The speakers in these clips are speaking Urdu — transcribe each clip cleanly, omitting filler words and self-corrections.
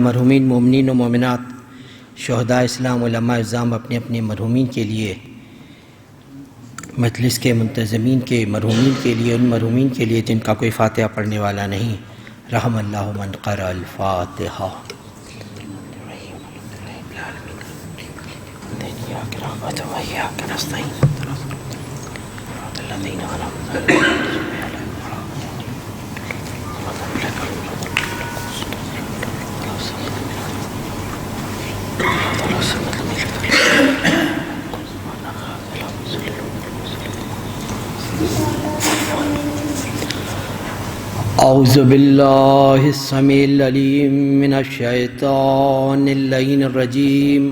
مرحومین مومنین و مومنات، شہداء اسلام، علماء اعظام اپنے اپنے مرحومین کے لیے، مجلس کے منتظمین کے مرحومین کے لیے، ان مرحومین کے لیے جن کا کوئی فاتحہ پڑھنے والا نہیں، رحم اللہ من قرأ الفاتحہ۔ اعوذ باللہ السمیع العلیم من الشیطان اللعین الرجیم،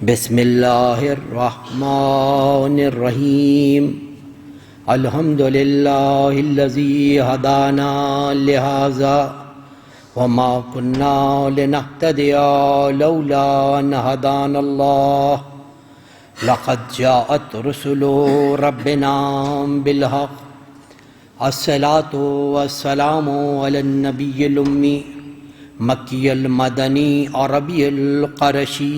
بسم اللہ الرحمن الرحیم، الحمد للہ الذی ہدانا لہذا وما كنا لنهتدي لولا ان هدانا اللہ، لقد جاءت رسل ربنا بالحق، الصلاة والسلام علی النبی الامی مکی المدنی عربی القرشی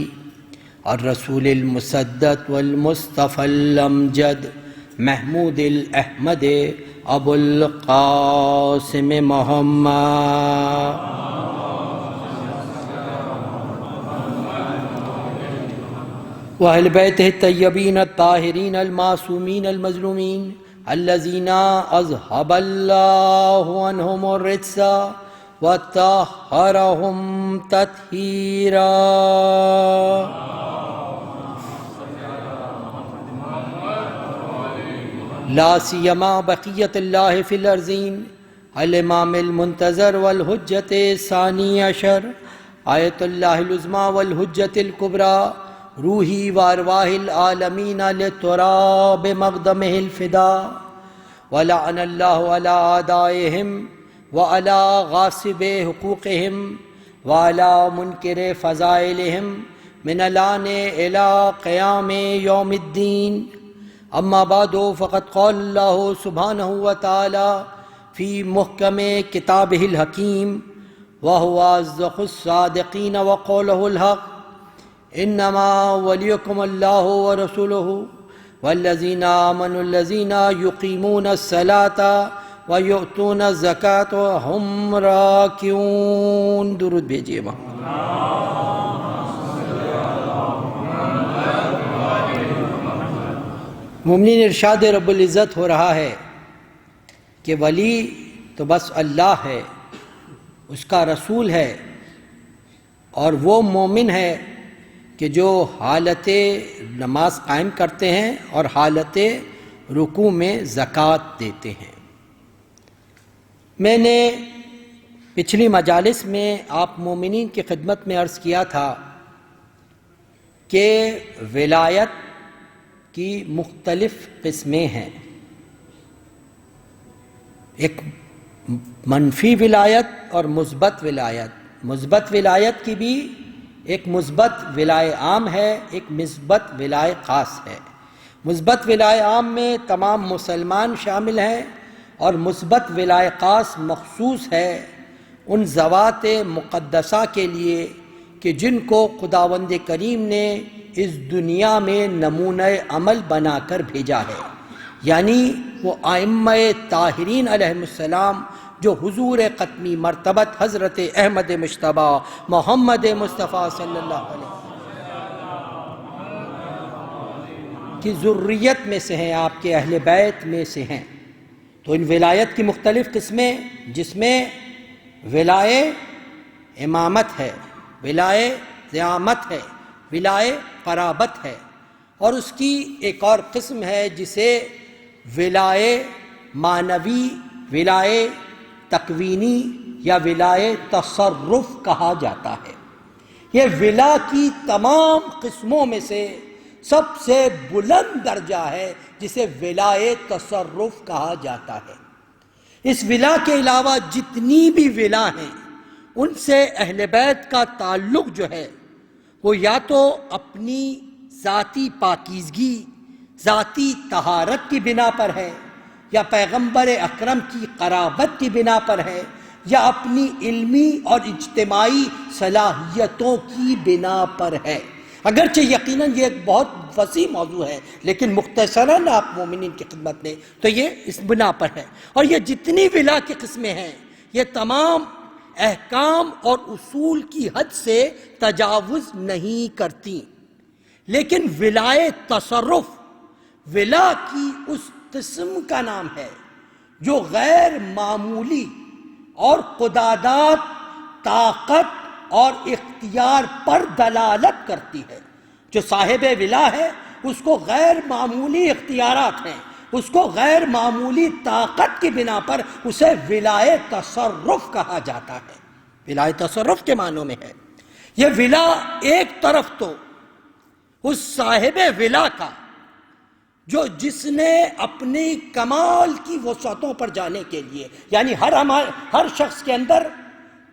الرسول المسدد والمصطفى الامجد محمود الاحمد ابو القاسم محمد وأہل بیتہ الطیبین الطاہرین المعصومین المظلومین الذین اذهب اللہ عنہم الرجس وطہرہم تطہیرا۔ لا سیما بقیت اللہ فی الارضین الامام المنتظر والحجت ثانی عشر آیت اللہ العظمی والحجت الکبریٰ روحی وارواح العالمین لتراب مقدمہ الفدا، ولعن اللہ علی اعدائہم وعلی غاصب حقوقہم وعلی منکر فضائلہم من الآن الی قیام یوم الدین۔ اما بعد فقد قال اللہ سبحانہ وتعالی فی محکم کتابہ الحکیم وہو اصدق الصادقین وقولہ الحق، انما ولیکم اللہ ورسولہ والذین آمنوا الذین یقیمون الصلاة ویؤتون الزکاة وہم راکعون۔ درود بھیجئے وہاں۔ مومنین، ارشاد رب العزت ہو رہا ہے کہ ولی تو بس اللہ ہے، اس کا رسول ہے، اور وہ مومن ہے کہ جو حالت نماز قائم کرتے ہیں اور حالت رکوع میں زکوٰۃ دیتے ہیں۔ میں نے پچھلی مجالس میں آپ مومنین کی خدمت میں عرض کیا تھا کہ ولایت کی مختلف قسمیں ہیں، ایک منفی ولایت اور مثبت ولایت۔ مثبت ولایت کی بھی ایک مثبت ولائے عام ہے، ایک مثبت ولائے خاص ہے۔ مثبت ولائے عام میں تمام مسلمان شامل ہیں، اور مثبت ولائے خاص مخصوص ہے ان ذوات مقدسہ کے لیے کہ جن کو خداوند کریم نے اس دنیا میں نمونہ عمل بنا کر بھیجا ہے، یعنی وہ ائمہ طاہرین علیہم السلام جو حضور قطمی مرتبت حضرت احمد مجتبیٰ محمد مصطفیٰ صلی اللہ علیہ وسلم کی ذریت میں سے ہیں، آپ کے اہل بیت میں سے ہیں۔ تو ان ولایت کی مختلف قسمیں، جس میں ولائے امامت ہے، ولائے زعامت ہے، ولائے قرابت ہے، اور اس کی ایک اور قسم ہے جسے ولائے معنوی، ولائے تکوینی یا ولائے تصرف کہا جاتا ہے۔ یہ ولا کی تمام قسموں میں سے سب سے بلند درجہ ہے جسے ولائے تصرف کہا جاتا ہے۔ اس ولا کے علاوہ جتنی بھی ولا ہیں ان سے اہل بیت کا تعلق جو ہے وہ یا تو اپنی ذاتی پاکیزگی، ذاتی طہارت کی بنا پر ہے، یا پیغمبر اکرم کی قرابت کی بنا پر ہے، یا اپنی علمی اور اجتماعی صلاحیتوں کی بنا پر ہے؟ اگرچہ یقیناً یہ ایک بہت وسیع موضوع ہے، لیکن مختصراً آپ مومنین کی خدمت میں تو یہ اس بنا پر ہے۔ اور یہ جتنی ولا کی قسمیں ہیں یہ تمام احکام اور اصول کی حد سے تجاوز نہیں کرتی، لیکن ولائے تصرف ولا کی اس قسم کا نام ہے جو غیر معمولی اور قدادات، طاقت اور اختیار پر دلالت کرتی ہے۔ جو صاحب ولا ہے اس کو غیر معمولی اختیارات ہیں، اس کو غیر معمولی طاقت کی بنا پر اسے ولائے تصرف کہا جاتا ہے۔ ولائے تصرف کے معنوں میں ہے یہ ولا ایک طرف تو اس صاحب ولا کا جس نے اپنی کمال کی وسعتوں پر جانے کے لیے، یعنی ہر شخص کے اندر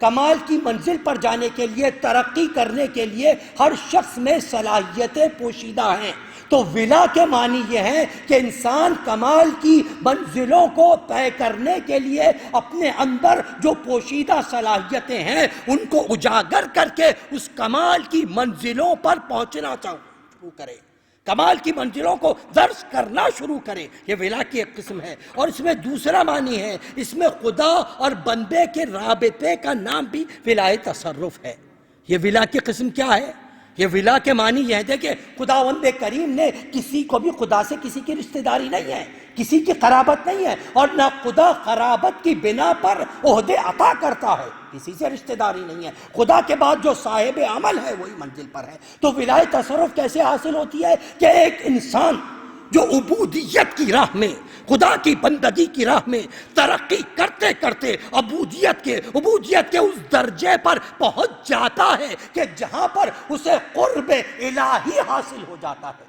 کمال کی منزل پر جانے کے لیے، ترقی کرنے کے لیے ہر شخص میں صلاحیتیں پوشیدہ ہیں۔ تو ولا کے معنی یہ ہے کہ انسان کمال کی منزلوں کو طے کرنے کے لیے اپنے اندر جو پوشیدہ صلاحیتیں ہیں ان کو اجاگر کر کے اس کمال کی منزلوں پر پہنچنا شروع کرے، کمال کی منزلوں کو درس کرنا شروع کرے۔ یہ ولا کی ایک قسم ہے۔ اور اس میں دوسرا معنی ہے، اس میں خدا اور بندے کے رابطے کا نام بھی ولائے تصرف ہے۔ یہ ولا کی قسم کیا ہے؟ یہ ولا کے معنی یہ ہے کہ خداوند کریم نے کسی کو بھی، خدا سے کسی کی رشتہ داری نہیں ہے، کسی کی قرابت نہیں ہے، اور نہ خدا قرابت کی بنا پر عہدے عطا کرتا ہے، کسی سے رشتہ داری نہیں ہے۔ خدا کے بعد جو صاحب عمل ہے وہی منزل پر ہے۔ تو ولائے تصرف کیسے حاصل ہوتی ہے کہ ایک انسان جو عبودیت کی راہ میں، خدا کی بندگی کی راہ میں ترقی کرتے کرتے عبودیت کے اس درجے پر پہنچ جاتا ہے کہ جہاں پر اسے قرب الہی حاصل ہو جاتا ہے،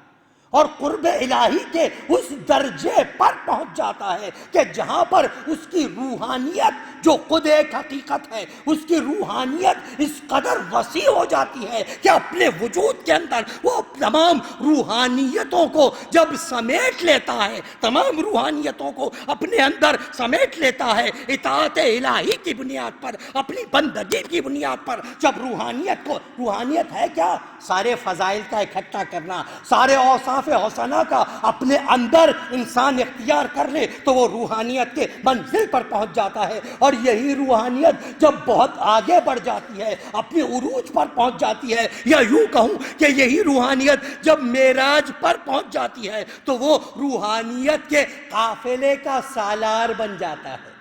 اور قرب الہی کے اس درجے پر پہنچ جاتا ہے کہ جہاں پر اس کی روحانیت جو خود ایک حقیقت ہے، اس کی روحانیت اس قدر وسیع ہو جاتی ہے کہ اپنے وجود کے اندر وہ تمام روحانیتوں کو جب سمیٹ لیتا ہے، تمام روحانیتوں کو اپنے اندر سمیٹ لیتا ہے، اطاعت الہی کی بنیاد پر، اپنی بندگی کی بنیاد پر، جب روحانیت ہے کیا؟ سارے فضائل کا اکٹھا کرنا، سارے اوصاف حسنہ کا اپنے اندر انسان اختیار کر لے تو وہ روحانیت کے منزل پر پہنچ جاتا ہے۔ اور یہی روحانیت جب بہت آگے بڑھ جاتی ہے، اپنے عروج پر پہنچ جاتی ہے، یا یوں کہوں کہ یہی روحانیت جب معراج پر پہنچ جاتی ہے تو وہ روحانیت کے قافلے کا سالار بن جاتا ہے،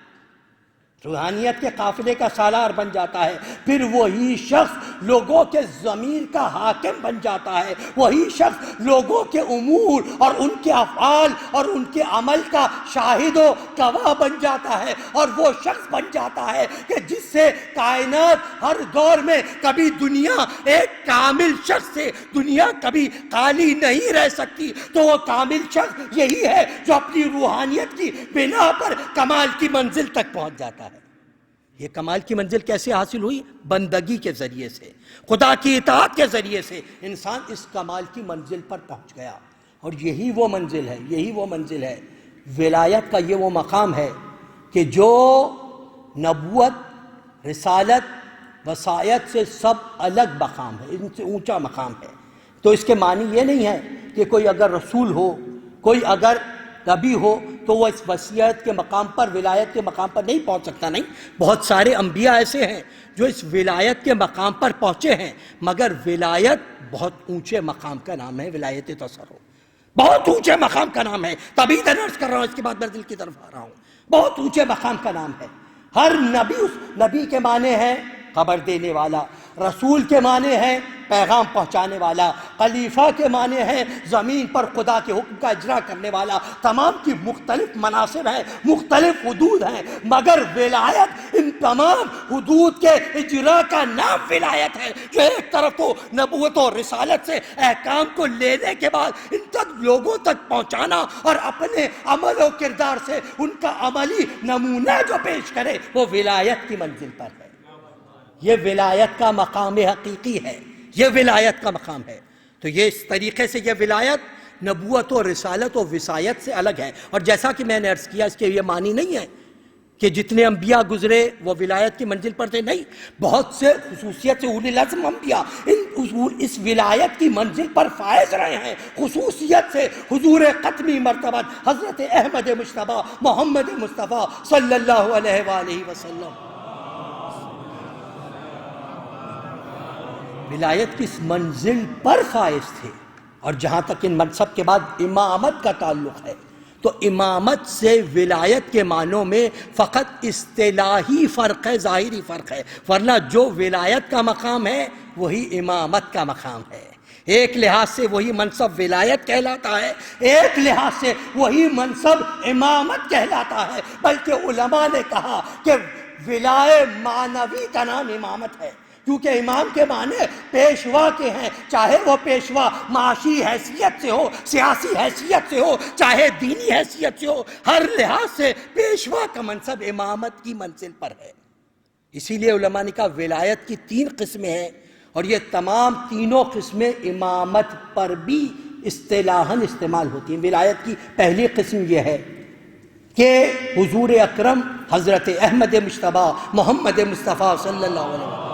روحانیت کے قافلے کا سالار بن جاتا ہے۔ پھر وہی شخص لوگوں کے ضمیر کا حاکم بن جاتا ہے، وہی شخص لوگوں کے امور اور ان کے افعال اور ان کے عمل کا شاہد و گواہ بن جاتا ہے، اور وہ شخص بن جاتا ہے کہ جس سے کائنات ہر دور میں کبھی دنیا ایک کامل شخص سے دنیا کبھی خالی نہیں رہ سکتی۔ تو وہ کامل شخص یہی ہے جو اپنی روحانیت کی بنا پر کمال کی منزل تک پہنچ جاتا ہے۔ یہ کمال کی منزل کیسے حاصل ہوئی؟ بندگی کے ذریعے سے، خدا کی اطاعت کے ذریعے سے انسان اس کمال کی منزل پر پہنچ گیا۔ اور یہی وہ منزل ہے ولایت کا، یہ وہ مقام ہے کہ جو نبوت، رسالت، وصایت سے سب الگ مقام ہے، ان سے اونچا مقام ہے۔ تو اس کے معنی یہ نہیں ہے کہ کوئی اگر رسول ہو، کوئی اگر نبی ہو تو وہ اس وصیت کے مقام پر، ولایت کے مقام پر نہیں پہنچ سکتا۔ نہیں، بہت سارے انبیاء ایسے ہیں جو اس ولایت کے مقام پر پہنچے ہیں، مگر ولایت بہت اونچے مقام کا نام ہے، ولایت تصرف بہت اونچے مقام کا نام ہے۔ تبھی درس کر رہا ہوں، اس کے بعد منزل کی طرف آ رہا ہوں۔ بہت اونچے مقام کا نام ہے۔ ہر نبی، اس نبی کے معنی ہے خبر دینے والا، رسول کے معنی ہے پیغام پہنچانے والا، خلیفہ کے معنی ہے زمین پر خدا کے حکم کا اجرا کرنے والا۔ تمام کی مختلف مناصب ہیں، مختلف حدود ہیں، مگر ولایت ان تمام حدود کے اجرا کا نام ولایت ہے، جو ایک طرف تو نبوت و رسالت سے احکام کو لینے کے بعد ان تک لوگوں تک پہنچانا، اور اپنے عمل و کردار سے ان کا عملی نمونہ جو پیش کرے وہ ولایت کی منزل پر ہے۔ یہ ولایت کا مقام حقیقی ہے، یہ ولایت کا مقام ہے۔ تو یہ اس طریقے سے یہ ولایت نبوت و رسالت و وصایت سے الگ ہے۔ اور جیسا کہ میں نے عرض کیا، اس کے یہ معنی نہیں ہے کہ جتنے انبیاء گزرے وہ ولایت کی منزل پر تھے، نہیں، بہت سے خصوصیت سے اولی العزم انبیاء اس ولایت کی منزل پر فائز رہے ہیں، خصوصیت سے حضور قطمی مرتبت حضرت احمد مجتبیٰ محمد مصطفیٰ صلی اللہ علیہ وآلہ وسلم ولایت کی اس منزل پر فائز تھے۔ اور جہاں تک ان منصب کے بعد امامت کا تعلق ہے تو امامت سے ولایت کے معنوں میں فقط اصطلاحی فرق ہے، ظاہری فرق ہے، ورنہ جو ولایت کا مقام ہے وہی امامت کا مقام ہے۔ ایک لحاظ سے وہی منصب ولایت کہلاتا ہے، ایک لحاظ سے وہی منصب امامت کہلاتا ہے، بلکہ علماء نے کہا کہ ولایہ معنوی کا نام امامت ہے، کیونکہ امام کے معنی پیشوا کے ہیں، چاہے وہ پیشوا معاشی حیثیت سے ہو، سیاسی حیثیت سے ہو، چاہے دینی حیثیت سے ہو، ہر لحاظ سے پیشوا کا منصب امامت کی منزل پر ہے۔ اسی لیے علماء نے کہا ولایت کی 3 قسمیں ہیں، اور یہ تمام تینوں قسمیں امامت پر بھی اصطلاحاً استعمال ہوتی ہیں۔ ولایت کی پہلی قسم یہ ہے کہ حضور اکرم حضرت احمد مجتبیٰ محمد مصطفیٰ صلی اللہ علیہ وسلم،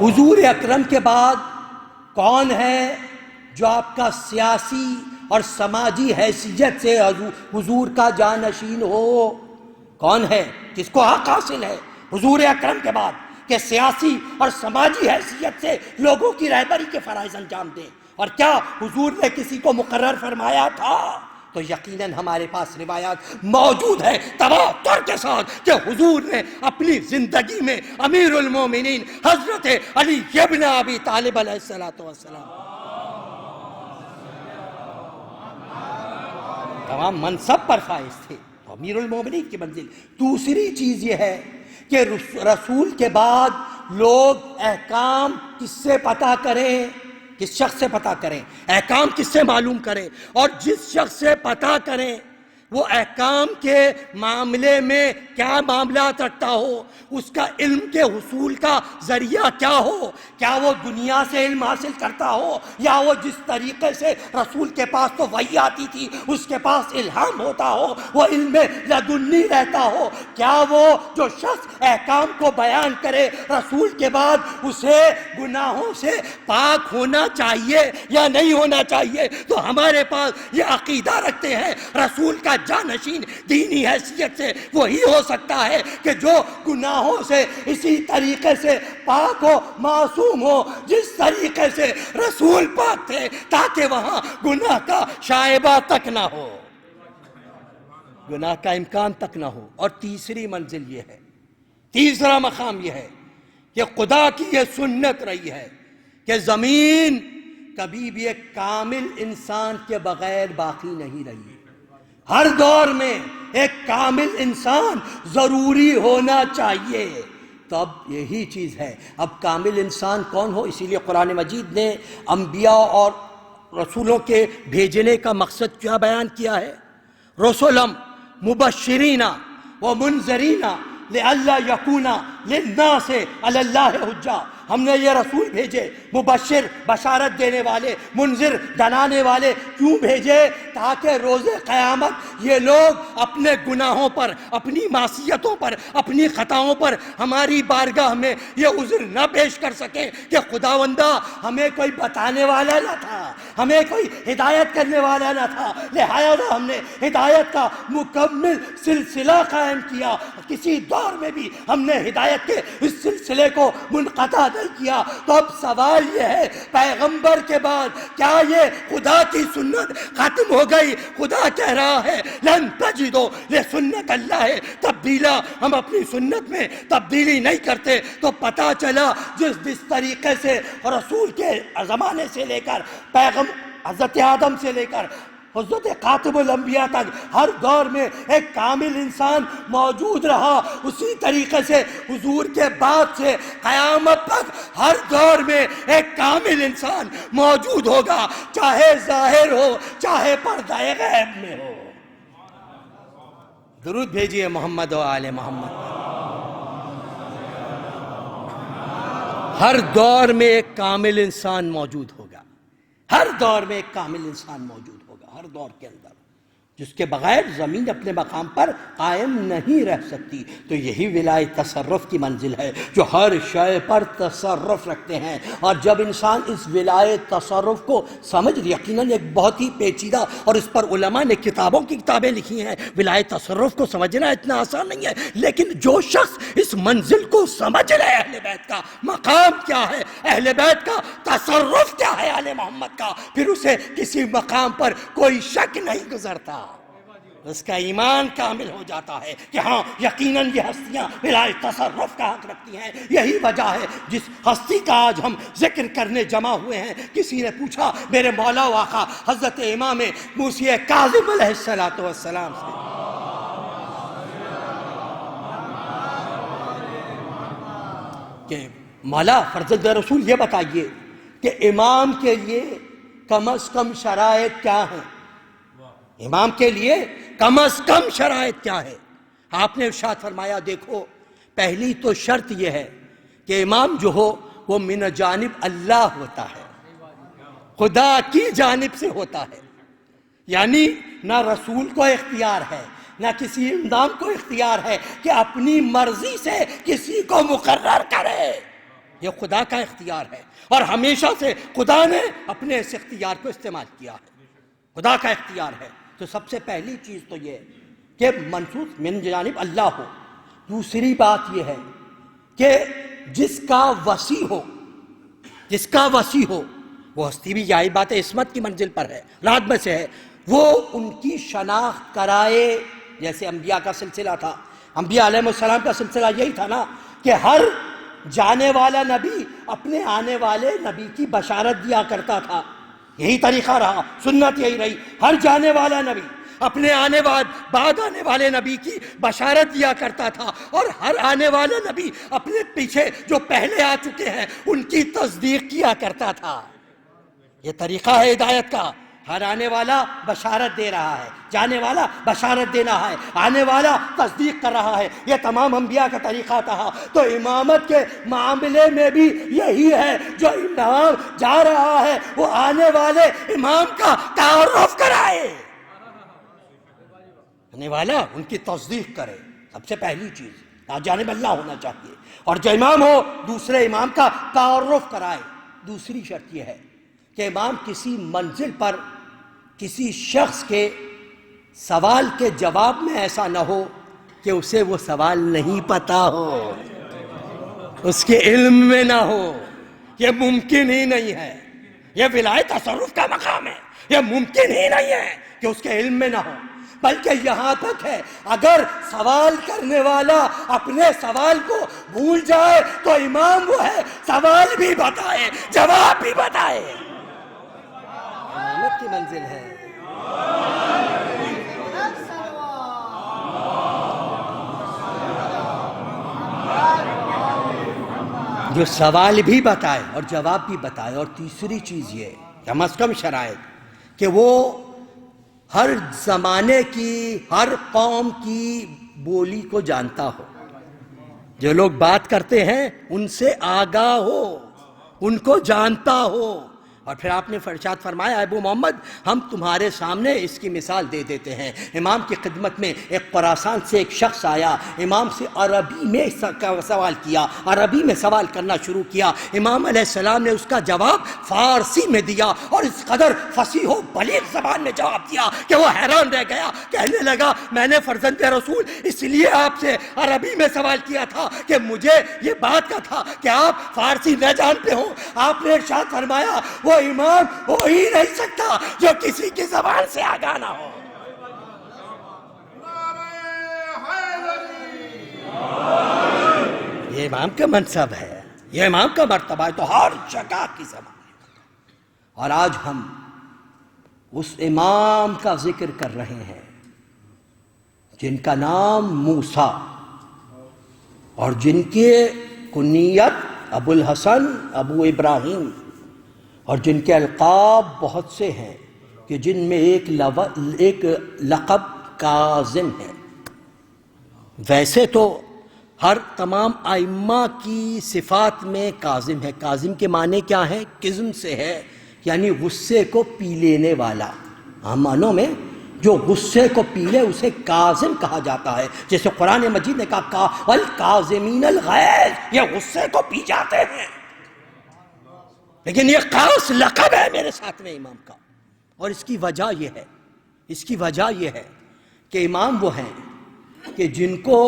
حضور اکرم کے بعد کون ہے جو آپ کا سیاسی اور سماجی حیثیت سے حضور کا جانشین ہو؟ کون ہے؟ کس کو حق حاصل ہے حضور اکرم کے بعد کہ سیاسی اور سماجی حیثیت سے لوگوں کی رہبری کے فرائض انجام دیں؟ اور کیا حضور نے کسی کو مقرر فرمایا تھا؟ تو یقیناً ہمارے پاس روایات موجود ہے تواتر کے ساتھ کہ حضور نے اپنی زندگی میں امیر المومنین حضرت علی ابن ابی طالب علیہ السلام تمام منصب پر فائز تھے، امیر المومنین کی منزل۔ دوسری چیز یہ ہے کہ رسول کے بعد لوگ احکام کس سے پتہ کریں؟ کس شخص سے پتہ کریں؟ احکام کس سے معلوم کریں؟ اور جس شخص سے پتہ کریں وہ احکام کے معاملے میں کیا معاملات رکھتا ہو، اس کا علم کے حصول کا ذریعہ کیا ہو، کیا وہ دنیا سے علم حاصل کرتا ہو یا وہ جس طریقے سے رسول کے پاس تو وحی آتی تھی اس کے پاس الہام ہوتا ہو، وہ علم لدنی رہتا ہو، کیا وہ جو شخص احکام کو بیان کرے رسول کے بعد اسے گناہوں سے پاک ہونا چاہیے یا نہیں ہونا چاہیے؟ تو ہمارے پاس یہ عقیدہ رکھتے ہیں رسول کا جانشین دینی حیثیت سے وہی ہو سکتا ہے کہ جو گناہوں سے اسی طریقے سے پاک ہو، معصوم ہو جس طریقے سے رسول پاک تھے، تاکہ وہاں گناہ کا شائبہ تک نہ ہو، گناہ کا امکان تک نہ ہو۔ اور تیسری منزل یہ ہے، تیسرا مقام یہ ہے کہ خدا کی یہ سنت رہی ہے کہ زمین کبھی بھی ایک کامل انسان کے بغیر باقی نہیں رہی، ہر دور میں ایک کامل انسان ضروری ہونا چاہیے۔ تو اب یہی چیز ہے، اب کامل انسان کون ہو؟ اسی لیے قرآن مجید نے انبیاء اور رسولوں کے بھیجنے کا مقصد کیا بیان کیا ہے؟ رسولم مبشرین و منذرین لئلا یکون للناس علی اللہ حجہ، ہم نے یہ رسول بھیجے مبشر بشارت دینے والے، منذر ڈرانے والے، کیوں بھیجے؟ تاکہ روز قیامت یہ لوگ اپنے گناہوں پر، اپنی معصیتوں پر، اپنی خطاؤں پر ہماری بارگاہ میں یہ عذر نہ پیش کر سکیں کہ خداوندہ ہمیں کوئی بتانے والا نہ تھا، ہمیں کوئی ہدایت کرنے والا نہ تھا، لہذا ہم نے ہدایت کا مکمل سلسلہ قائم کیا، کسی دور میں بھی ہم نے ہدایت کے اس سلسلے کو منقطع نہیں کیا۔ تو اب سوال یہ ہے پیغمبر کے بعد کیا یہ خدا کی سنت ختم ہو گئی؟ خدا کہہ رہا ہے لن تجدوا لسنت اللہ تبدیلا، ہم اپنی سنت میں تبدیلی نہیں کرتے۔ تو پتہ چلا جس طریقے سے رسول کے زمانے سے لے کر حضرت آدم سے لے کر حضرت خاتم الانبیاء تک ہر دور میں ایک کامل انسان موجود رہا، اسی طریقے سے حضور کے بعد سے قیامت تک ہر دور میں ایک کامل انسان موجود ہوگا، چاہے ظاہر ہو چاہے پردہ غیب میں ہو۔ درود بھیجئے محمد و آل محمد۔ ہر دور میں ایک کامل انسان موجود ہوگا، ہر دور میں ایک کامل انسان موجود ہوگا، ہر دور کے اندر۔ جس کے بغیر زمین اپنے مقام پر قائم نہیں رہ سکتی۔ تو یہی ولایت تصرف کی منزل ہے، جو ہر شے پر تصرف رکھتے ہیں۔ اور جب انسان اس ولایت تصرف کو سمجھ، یقیناً ایک بہت ہی پیچیدہ، اور اس پر علماء نے کتابوں کی کتابیں لکھی ہیں، ولایت تصرف کو سمجھنا اتنا آسان نہیں ہے، لیکن جو شخص اس منزل کو سمجھ رہے اہل بیت کا مقام کیا ہے، اہل بیت کا تصرف کیا ہے آل محمد کا، پھر اسے کسی مقام پر کوئی شک نہیں گزرتا، اس کا ایمان کامل ہو جاتا ہے کہ ہاں یقیناً یہ ہستیاں ولایت تصرف کا حق رکھتی ہیں۔ یہی وجہ ہے جس ہستی کا آج ہم ذکر کرنے جمع ہوئے ہیں، کسی نے پوچھا میرے مولا و آقا حضرت امام موسی کاظم علیہ السلام سے، کہ مولا فرزند رسول یہ بتائیے کہ امام کے لیے کم از کم شرائط کیا ہیں، امام کے لیے کم از کم شرائط کیا ہے؟ آپ نے ارشاد فرمایا دیکھو، پہلی تو شرط یہ ہے کہ امام جو ہو وہ من جانب اللہ ہوتا ہے، خدا کی جانب سے ہوتا ہے، یعنی نہ رسول کو اختیار ہے نہ کسی امام کو اختیار ہے کہ اپنی مرضی سے کسی کو مقرر کرے، یہ خدا کا اختیار ہے، اور ہمیشہ سے خدا نے اپنے اس اختیار کو استعمال کیا ہے، خدا کا اختیار ہے۔ تو سب سے پہلی چیز تو یہ کہ منصوص من جانب اللہ ہو۔ دوسری بات یہ ہے کہ جس کا وصی ہو وہ ہستی بھی یہی بات ہے، عصمت کی منزل پر ہے، رات میں سے ہے، وہ ان کی شناخت کرائے، جیسے انبیاء کا سلسلہ تھا، انبیاء علیہ السلام کا سلسلہ یہی تھا نا کہ ہر جانے والا نبی اپنے آنے والے نبی کی بشارت دیا کرتا تھا، یہی طریقہ رہا، سنت یہی رہی، ہر جانے والا نبی اپنے بعد آنے والے نبی کی بشارت دیا کرتا تھا، اور ہر آنے والا نبی اپنے پیچھے جو پہلے آ چکے ہیں ان کی تصدیق کیا کرتا تھا۔ یہ طریقہ ہے ہدایت کا، ہر آنے والا بشارت دے رہا ہے، جانے والا بشارت دے رہا ہے، آنے والا تصدیق کر رہا ہے، یہ تمام انبیاء کا طریقہ تھا۔ تو امامت کے معاملے میں بھی یہی ہے، جو امام جا رہا ہے وہ آنے والے امام کا تعارف کرائے، آنے والا ان کی تصدیق کرے، سب سے پہلی چیز جانب اللہ ہونا چاہیے، اور جو امام ہو دوسرے امام کا تعارف کرائے۔ دوسری شرط یہ ہے کہ امام کسی منزل پر کسی شخص کے سوال کے جواب میں ایسا نہ ہو کہ اسے وہ سوال نہیں پتا ہو، اس کے علم میں نہ ہو، یہ ممکن ہی نہیں ہے، یہ ولایت تصرف کا مقام ہے، یہ ممکن ہی نہیں ہے کہ اس کے علم میں نہ ہو، بلکہ یہاں تک ہے اگر سوال کرنے والا اپنے سوال کو بھول جائے تو امام وہ ہے سوال بھی بتائے جواب بھی بتائے، امامت کی منزل ہے۔ جو سوال بھی بتائے اور جواب بھی بتائے، اور تیسری چیز یہ کم از کم شرائط کہ وہ ہر زمانے کی، ہر قوم کی بولی کو جانتا ہو، جو لوگ بات کرتے ہیں ان سے آگاہ ہو، ان کو جانتا ہو۔ اور پھر آپ نے ارشاد فرمایا ابو محمد ہم تمہارے سامنے اس کی مثال دے دیتے ہیں۔ امام کی خدمت میں ایک خراسان سے ایک شخص آیا، امام سے عربی میں سوال کیا، عربی میں سوال کرنا شروع کیا، امام علیہ السلام نے اس کا جواب فارسی میں دیا، اور اس قدر فصیح و بلیغ زبان میں جواب دیا کہ وہ حیران رہ گیا، کہنے لگا میں نے فرزند رسول اس لیے آپ سے عربی میں سوال کیا تھا کہ مجھے یہ بات کا تھا کہ آپ فارسی نہ جانتے ہوں۔ آپ نے ارشاد فرمایا وہ امام ہو ہی نہیں سکتا جو کسی کی زبان سے آگاہ نہ ہو۔ یہ امام کا منصب ہے، یہ امام کا مرتبہ ہے، تو ہر جگہ کی زبان ہے۔ اور آج ہم اس امام کا ذکر کر رہے ہیں جن کا نام موسیٰ، اور جن کی کنیت ابو الحسن، ابو ابراہیم، اور جن کے القاب بہت سے ہیں کہ جن میں ایک لقب کاظم ہے۔ ویسے تو ہر تمام ائمہ کی صفات میں کاظم ہے۔ کاظم کے معنی کیا ہے؟ قزم سے ہے، یعنی غصے کو پی لینے والا۔ عام معنوں میں جو غصے کو پی لے اسے کاظم کہا جاتا ہے، جیسے قرآن مجید نے کہا والکاظمین الغیظ، یہ غصے کو پی جاتے ہیں۔ لیکن یہ خاص لقب ہے میرے ساتویں امام کا، اور اس کی وجہ یہ ہے کہ امام وہ ہیں کہ جن کو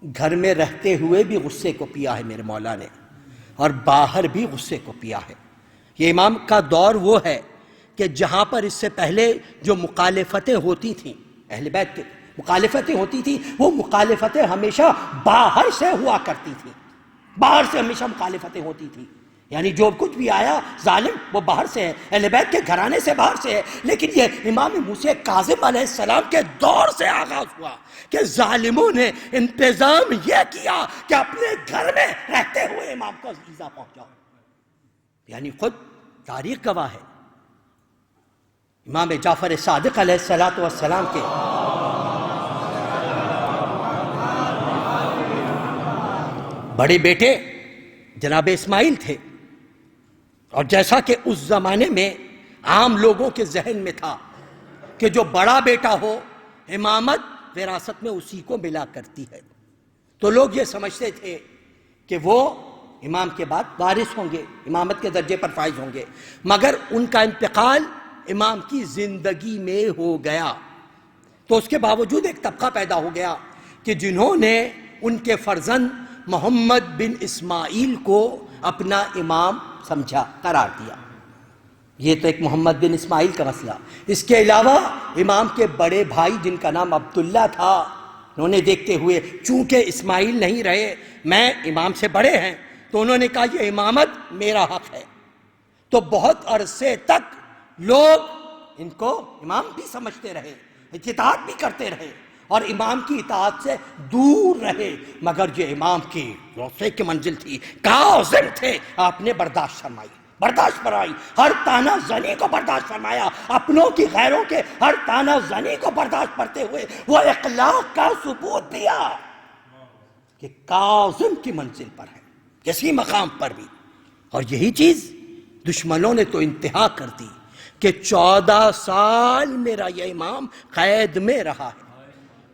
گھر میں رہتے ہوئے بھی غصے کو پیا ہے میرے مولا نے، اور باہر بھی غصے کو پیا ہے۔ یہ امام کا دور وہ ہے کہ جہاں پر اس سے پہلے جو مخالفتیں ہوتی تھیں، اہل بیت کی مخالفتیں ہوتی تھیں، وہ مخالفتیں ہمیشہ باہر سے ہوا کرتی تھیں، باہر سے ہمیشہ مخالفتیں ہوتی تھیں، یعنی جو کچھ بھی آیا ظالم وہ باہر سے ہے، اہل بیت کے گھرانے سے باہر سے ہے۔ لیکن یہ امام موسیٰ کاظم علیہ السلام کے دور سے آغاز ہوا کہ ظالموں نے انتظام یہ کیا کہ اپنے گھر میں رہتے ہوئے امام کو ایذا پہنچاؤ، یعنی خود تاریخ گواہ ہے۔ امام جعفر صادق علیہ السلام کے بڑے بیٹے جناب اسماعیل تھے، اور جیسا کہ اس زمانے میں عام لوگوں کے ذہن میں تھا کہ جو بڑا بیٹا ہو امامت وراثت میں اسی کو ملا کرتی ہے، تو لوگ یہ سمجھتے تھے کہ وہ امام کے بعد وارث ہوں گے، امامت کے درجے پر فائز ہوں گے، مگر ان کا انتقال امام کی زندگی میں ہو گیا، تو اس کے باوجود ایک طبقہ پیدا ہو گیا کہ جنہوں نے ان کے فرزند محمد بن اسماعیل کو اپنا امام سمجھا، قرار دیا۔ یہ تو ایک محمد بن اسماعیل کا مسئلہ۔ اس کے علاوہ امام کے بڑے بھائی جن کا نام عبداللہ تھا، انہوں نے دیکھتے ہوئے چونکہ اسماعیل نہیں رہے، میں امام سے بڑے ہیں، تو انہوں نے کہا یہ امامت میرا حق ہے، تو بہت عرصے تک لوگ ان کو امام بھی سمجھتے رہے، اطاعت بھی کرتے رہے، اور امام کی اطاعت سے دور رہے، مگر جو امام کی روسے کی منزل تھی، کاظم تھے، آپ نے برداشت فرمائی، ہر تانا زنی کو برداشت فرمایا، اپنوں کی غیروں کے ہر تانا زنی کو برداشت کرتے ہوئے وہ اخلاق کا ثبوت دیا کہ کاظم کی منزل پر ہے، کسی مقام پر بھی۔ اور یہی چیز دشمنوں نے تو انتہا کر دی کہ 14 سال میرا یہ امام قید میں رہا ہے،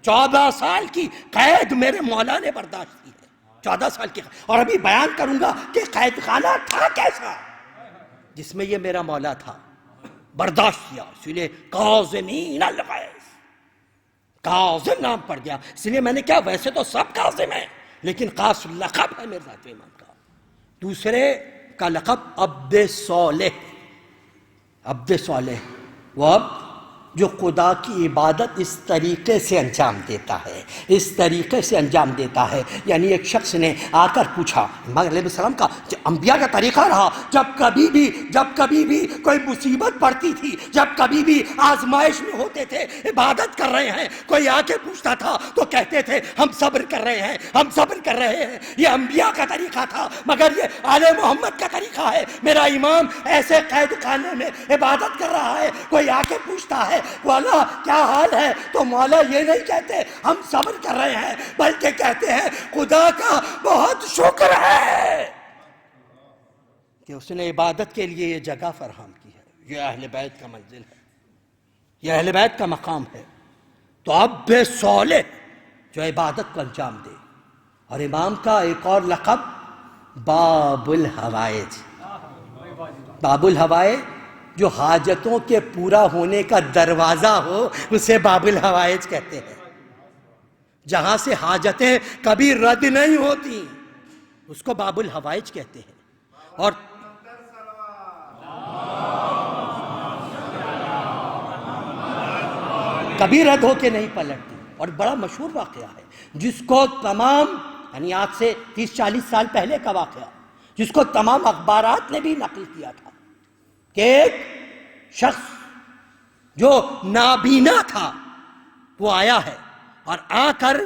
14 سال کی قید میرے مولا نے برداشت کی ہے، 14 سال کی قید۔ اور ابھی بیان کروں گا کہ قید خانہ تھا کیسا جس میں یہ میرا مولا تھا، برداشت کیا، اس لیے کاظمین الغیظ، کاظم نام پڑ گیا۔ اس لیے میں نے کہا ویسے تو سب کاظم ہیں، لیکن خاص لقب ہے میرے ذات امام کا۔ دوسرے کا لقب عبد صالح، وہ عبد جو خدا کی عبادت اس طریقے سے انجام دیتا ہے، یعنی ایک شخص نے آ کر پوچھا، امام علیہ السلام کا انبیاء کا طریقہ رہا، جب کبھی بھی کوئی مصیبت پڑتی تھی، جب کبھی بھی آزمائش میں ہوتے تھے، عبادت کر رہے ہیں، کوئی آ کے پوچھتا تھا تو کہتے تھے ہم صبر کر رہے ہیں، یہ انبیاء کا طریقہ تھا، مگر یہ آل محمد کا طریقہ ہے۔ میرا امام ایسے قید خانے میں عبادت کر رہا ہے، کوئی آ کے پوچھتا ہے مولا کیا حال ہے، تو مولا یہ نہیں کہتے ہم صبر کر رہے ہیں، بلکہ کہتے ہیں خدا کا بہت شکر ہے کہ اس نے عبادت کے لیے یہ جگہ فراہم کی ہے۔ یہ اہل بیت کا منزل ہے، یہ اہل بیت کا مقام ہے۔ تو عبد صالح جو عبادت کو انجام دے۔ اور امام کا ایک اور لقب باب الحوائج، باب الحوائج جو حاجتوں کے پورا ہونے کا دروازہ ہو اسے باب الحوائج کہتے ہیں، جہاں سے حاجتیں کبھی رد نہیں ہوتی اس کو باب الحوائج کہتے ہیں۔ اور کبھی رد ہو کے نہیں پلٹتی۔ اور بڑا مشہور واقعہ ہے جس کو تمام، یعنی آج سے 30-40 سال پہلے کا واقعہ، جس کو تمام اخبارات نے بھی نقل کیا تھا کہ ایک شخص جو نابینا تھا وہ آیا ہے، اور آ کر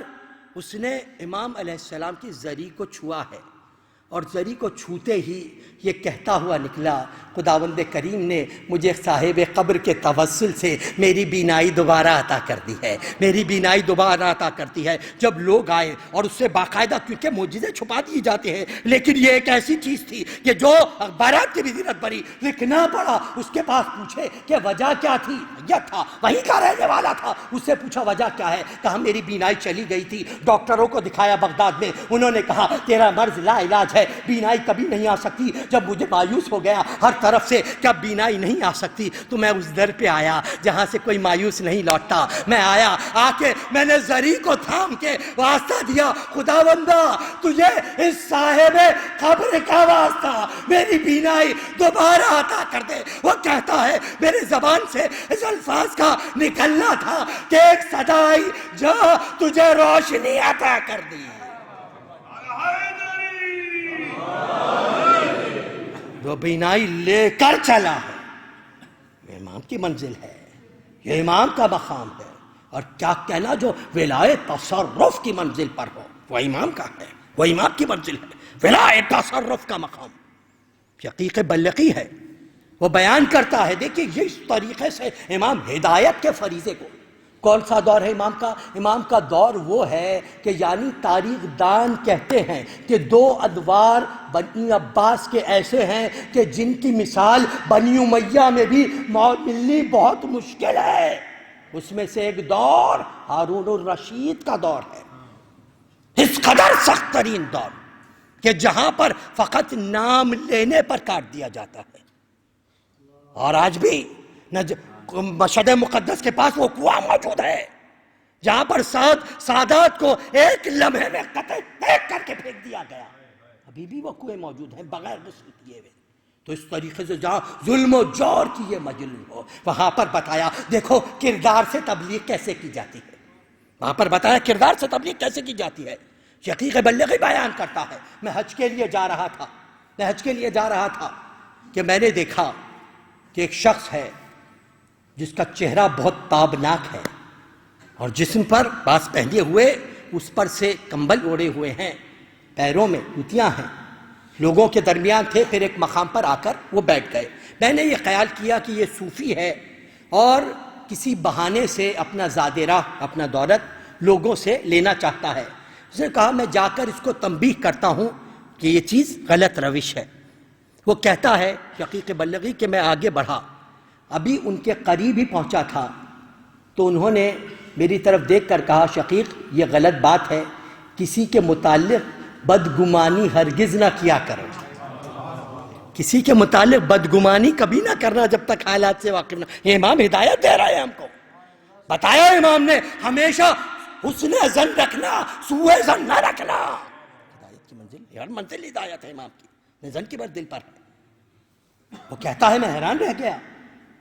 اس نے امام علیہ السلام کی زری کو چھوا ہے، اور زری کو چھوتے ہی یہ کہتا ہوا نکلا، خداوند کریم نے مجھے صاحب قبر کے توسل سے میری بینائی دوبارہ عطا کر دی ہے، میری بینائی دوبارہ عطا کرتی ہے۔ جب لوگ آئے اور اس سے باقاعدہ، کیونکہ معجزے چھپا دیے جاتے ہیں، لیکن یہ ایک ایسی چیز تھی کہ جو اخبارات کی بھی ضرورت پڑی، لکھنا پڑا، اس کے پاس پوچھے کہ وجہ کیا تھی، یہ تھا وہیں کا رہنے والا تھا، اس سے پوچھا وجہ کیا ہے، کہا میری بینائی چلی گئی تھی، ڈاکٹروں کو دکھایا بغداد میں، انہوں نے کہا تیرا مرض لا علاج ہے، بینائی کبھی نہیں آ سکتی۔ جب مجھے مایوس ہو گیا ہر طرف سے کہ اب بینائی نہیں آ سکتی، تو میں اس در پہ آیا جہاں سے کوئی مایوس نہیں لوٹتا۔ میں آیا، آ کے میں نے زری کو تھام کے واسطہ دیا، خداوندا تجھے اس صاحب قبر کا واسطہ میری بینائی دوبارہ عطا کر دے۔ وہ کہتا ہے میرے زبان سے اس الفاظ کا نکلنا تھا کہ ایک صدا آئی جو تجھے روشنی عطا کر دی۔ جو بینائی لے کر چلا ہے، یہ امام کی منزل ہے، یہ امام کا مقام ہے۔ اور کیا کہنا جو ولایت تصرف کی منزل پر ہو، وہ امام کا ہے، وہ امام کی منزل ہے، ولایت تصرف کا مقام شقیق بلقی ہے۔ وہ بیان کرتا ہے، دیکھیے یہ اس طریقے سے امام ہدایت کے فریضے کو، کون سا دور ہے امام کا؟ امام کا دور وہ ہے کہ یعنی تاریخ دان کہتے ہیں کہ دو ادوار بنی عباس کے ایسے ہیں کہ جن کی مثال بنی امیہ میں بھی ملنی بہت مشکل ہے۔ اس میں سے ایک دور ہارون الرشید کا دور ہے، اس قدر سخت ترین دور کہ جہاں پر فقط نام لینے پر کاٹ دیا جاتا ہے۔ اور آج بھی مشہد مقدس کے پاس وہ کنواں موجود ہے جہاں پر سادات کو ایک لمحے میں قطع دیکھ کر کے پھینک دیا گیا، ابھی بھی وہ کنویں موجود ہیں بغیر غسل کیے ہوئے۔ تو اس طریقے سے جہاں ظلم و جور کی یہ مجلس ہو، وہاں پر بتایا دیکھو کردار سے تبلیغ کیسے کی جاتی ہے، وہاں پر بتایا کردار سے تبلیغ کیسے کی جاتی ہے۔ شقیق بلقی بیان کرتا ہے، میں حج کے لیے جا رہا تھا کہ میں نے دیکھا کہ ایک شخص ہے جس کا چہرہ بہت تابناک ہے اور جسم پر باس پہنے ہوئے، اس پر سے کمبل اوڑے ہوئے ہیں، پیروں میں جوتیاں ہیں، لوگوں کے درمیان تھے۔ پھر ایک مقام پر آ کر وہ بیٹھ گئے۔ میں نے یہ خیال کیا کہ یہ صوفی ہے اور کسی بہانے سے اپنا زاد راہ، اپنا دولت لوگوں سے لینا چاہتا ہے۔ اس نے کہا میں جا کر اس کو تنبیہ کرتا ہوں کہ یہ چیز غلط روش ہے۔ وہ کہتا ہے شقیق بلقی کہ میں آگے بڑھا، ابھی ان کے قریب ہی پہنچا تھا تو انہوں نے میری طرف دیکھ کر کہا شقیق یہ غلط بات ہے، کسی کے متعلق بدگمانی ہرگز نہ کیا کرو، کسی کے متعلق بدگمانی کبھی نہ کرنا جب تک حالات سے واقف نہ۔ یہ امام ہدایت دے رہا ہے ہم کو، بتایا امام نے ہمیشہ حسن ظن رکھنا، سوء ظن نہ رکھنا۔ ہدایت کی منزل، ہر منزل ہدایت ہے امام کی، ظن کی بات دل پر ہے۔ وہ کہتا ہے میں حیران رہ گیا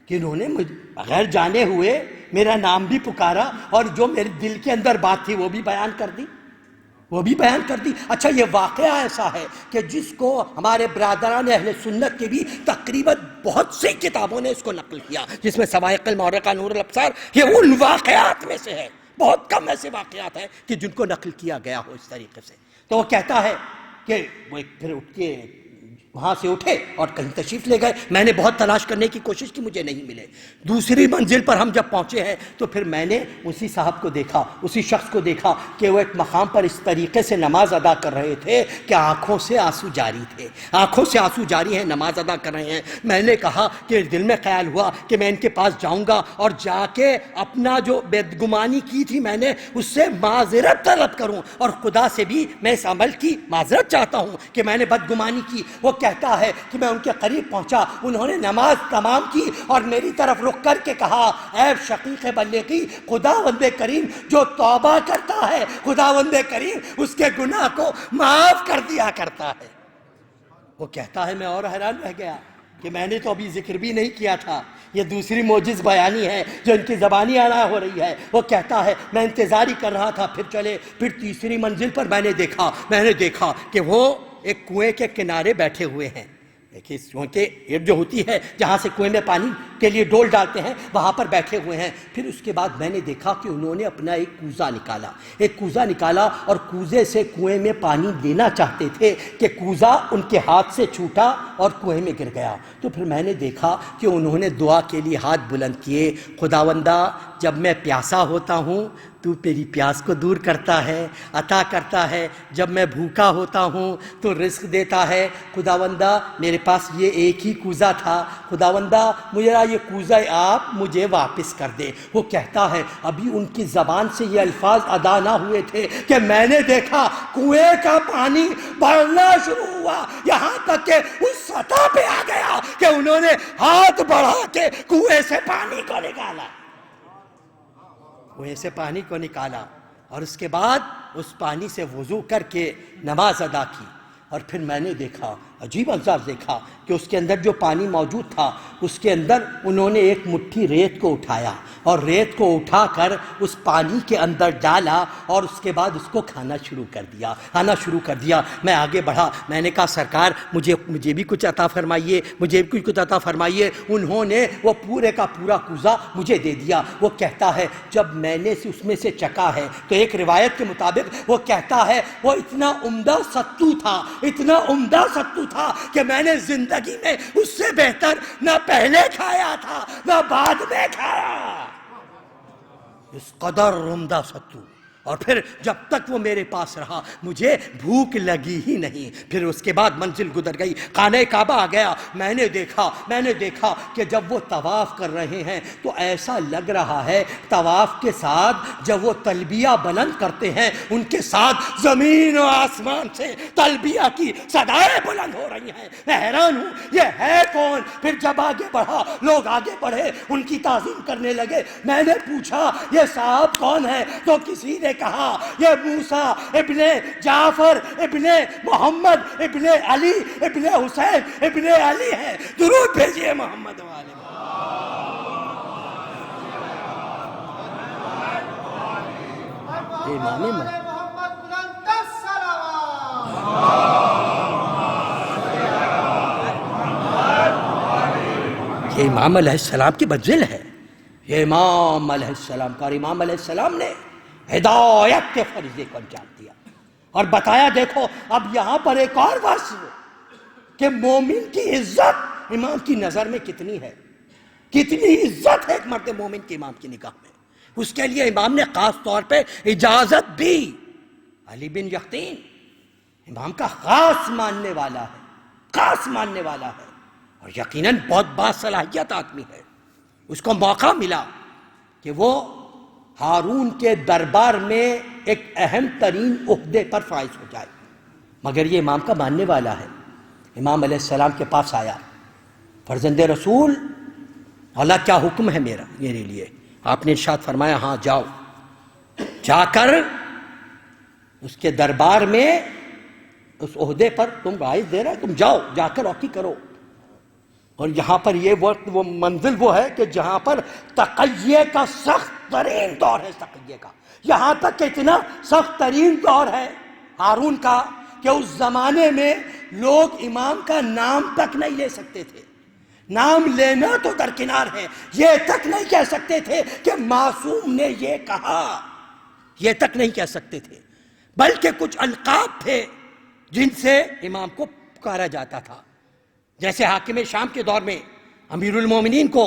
کہ انہوں نے بغیر جانے ہوئے میرا نام بھی پکارا اور جو میرے دل کے اندر بات تھی وہ بھی بیان کر دی، اچھا یہ واقعہ ایسا ہے کہ جس کو ہمارے برادران اہل سنت کے بھی تقریباً بہت سی کتابوں نے اس کو نقل کیا، جس میں سوائق المورقہ، نور الابصار، یہ ان واقعات میں سے ہے۔ بہت کم ایسے واقعات ہیں کہ جن کو نقل کیا گیا ہو اس طریقے سے۔ تو وہ کہتا ہے کہ وہ پھر اٹھ کے وہاں سے اٹھے اور کہیں تشریف لے گئے۔ میں نے بہت تلاش کرنے کی کوشش کی، مجھے نہیں ملے۔ دوسری منزل پر ہم جب پہنچے ہیں تو پھر میں نے اسی صاحب کو دیکھا، اسی شخص کو دیکھا کہ وہ ایک مقام پر اس طریقے سے نماز ادا کر رہے تھے کہ آنکھوں سے آنسو جاری تھے، آنکھوں سے آنسو جاری ہیں، نماز ادا کر رہے ہیں۔ میں نے کہا کہ دل میں خیال ہوا کہ میں ان کے پاس جاؤں گا اور جا کے اپنا جو بدگمانی کی تھی میں نے اس سے معذرت طلب کروں، اور خدا سے بھی میں اس عمل کی معذرت چاہتا ہوں کہ میں نے بدگمانی کی۔ وہ کہتا ہے کہ میں ان کے قریب پہنچا، انہوں نے نماز تمام کی اور میری طرف رخ کر کے کہا اے شقیق بلقی، خداوند کریم جو توبہ کرتا ہے خداوند کریم اس کے گناہ کو معاف کر دیا کرتا ہے۔ وہ کہتا ہے میں اور حیران رہ گیا کہ میں نے تو ابھی ذکر بھی نہیں کیا تھا، یہ دوسری موجز بیانی ہے جو ان کی زبانی ادا ہو رہی ہے۔ وہ کہتا ہے میں انتظار ہی کر رہا تھا، پھر تیسری منزل پر میں نے دیکھا کہ وہ ایک کنویں کے کنارے بیٹھے ہوئے ہیں، کیونکہ یہ جو ہوتی ہے جہاں سے کنویں میں پانی کے لیے ڈول ڈالتے ہیں وہاں پر بیٹھے ہوئے ہیں۔ پھر اس کے بعد میں نے دیکھا کہ انہوں نے اپنا ایک کوزہ نکالا اور کوزے سے کنویں میں پانی لینا چاہتے تھے کہ کوزہ ان کے ہاتھ سے چھوٹا اور کنویں میں گر گیا۔ تو پھر میں نے دیکھا کہ انہوں نے دعا کے لیے ہاتھ بلند کیے، خداوندا جب میں پیاسا ہوتا ہوں تو میری پیاس کو دور کرتا ہے، عطا کرتا ہے، جب میں بھوکا ہوتا ہوں تو رزق دیتا ہے، خداوندا میرے پاس یہ ایک ہی کوزہ تھا، خداوندا میرا یہ کوزہ آپ مجھے واپس کر دے۔ وہ کہتا ہے ابھی ان کی زبان سے یہ الفاظ ادا نہ ہوئے تھے کہ میں نے دیکھا کنویں کا پانی بڑھنا شروع ہوا، یہاں تک کہ اس سطح پہ آ گیا کہ انہوں نے ہاتھ بڑھا کے کنویں سے پانی کو نکالا، کنویں سے پانی کو نکالا، اور اس کے بعد اس پانی سے وضو کر کے نماز ادا کی۔ اور پھر میں نے دیکھا، عجیب منظر دیکھا کہ اس کے اندر جو پانی موجود تھا اس کے اندر انہوں نے ایک مٹھی ریت کو اٹھایا اور ریت کو اٹھا کر اس پانی کے اندر ڈالا اور اس کے بعد اس کو کھانا شروع کر دیا۔ میں آگے بڑھا، میں نے کہا سرکار مجھے بھی کچھ عطا فرمائیے، مجھے بھی کچھ عطا فرمائیے۔ انہوں نے وہ پورے کا پورا کوزہ مجھے دے دیا۔ وہ کہتا ہے جب میں نے اس میں سے چکا ہے تو ایک روایت کے مطابق وہ کہتا ہے وہ اتنا عمدہ ستو تھا کہ میں نے زندگی میں اس سے بہتر نہ پہلے کھایا تھا نہ بعد میں کھایا، اس قدر عمدہ ستو۔ اور پھر جب تک وہ میرے پاس رہا مجھے بھوک لگی ہی نہیں۔ پھر اس کے بعد منزل گزر گئی، خانہ کعبہ آ گیا۔ میں نے دیکھا کہ جب وہ طواف کر رہے ہیں تو ایسا لگ رہا ہے طواف کے ساتھ جب وہ تلبیہ بلند کرتے ہیں ان کے ساتھ زمین و آسمان سے تلبیہ کی صدائیں بلند ہو رہی ہیں۔ میں حیران ہوں یہ ہے کون؟ پھر جب آگے بڑھا، لوگ آگے بڑھے، ان کی تعظیم کرنے لگے۔ میں نے پوچھا یہ صاحب کون ہے؟ تو کسی نے کہا یہ موسیٰ ابن جعفر ابن محمد ابن علی ابن حسین ابن علی ہے۔ درود بھیجئے محمد والے۔ یہ امام علیہ السلام کی منزل ہے، یہ امام علیہ السلام کا، اور امام علیہ السلام نے ہدایت کے فریضے کو انجام دیا اور بتایا دیکھو اب یہاں پر ایک اور وصف کہ مومن کی عزت امام کی نظر میں کتنی ہے، کتنی عزت ہے ایک مرد مومن کی امام کی نگاہ میں۔ اس کے لیے امام نے خاص طور پہ اجازت بھی، علی بن یقین امام کا خاص ماننے والا ہے اور یقیناً بہت باصلاحیت آدمی ہے۔ اس کو موقع ملا کہ وہ ہارون کے دربار میں ایک اہم ترین عہدے پر فائز ہو جائے، مگر یہ امام کا ماننے والا ہے۔ امام علیہ السلام کے پاس آیا، فرزند رسول اللہ کیا حکم ہے میرے لیے؟ آپ نے ارشاد فرمایا ہاں جاؤ، جا کر اس کے دربار میں اس عہدے پر تم فائز دے رہے تم جاؤ، جا کر اوکی کرو۔ اور یہاں پر یہ وہ منزل وہ ہے کہ جہاں پر تقیے کا سخت ترین دور ہے، تقیے کا یہاں تک کہ اتنا سخت ترین دور ہے ہارون کا کہ اس زمانے میں لوگ امام کا نام تک نہیں لے سکتے تھے۔ نام لینا تو درکنار ہے، یہ تک نہیں کہہ سکتے تھے کہ معصوم نے یہ کہا، یہ تک نہیں کہہ سکتے تھے، بلکہ کچھ القاب تھے جن سے امام کو پکارا جاتا تھا، جیسے حاکم شام کے دور میں امیر المومنین کو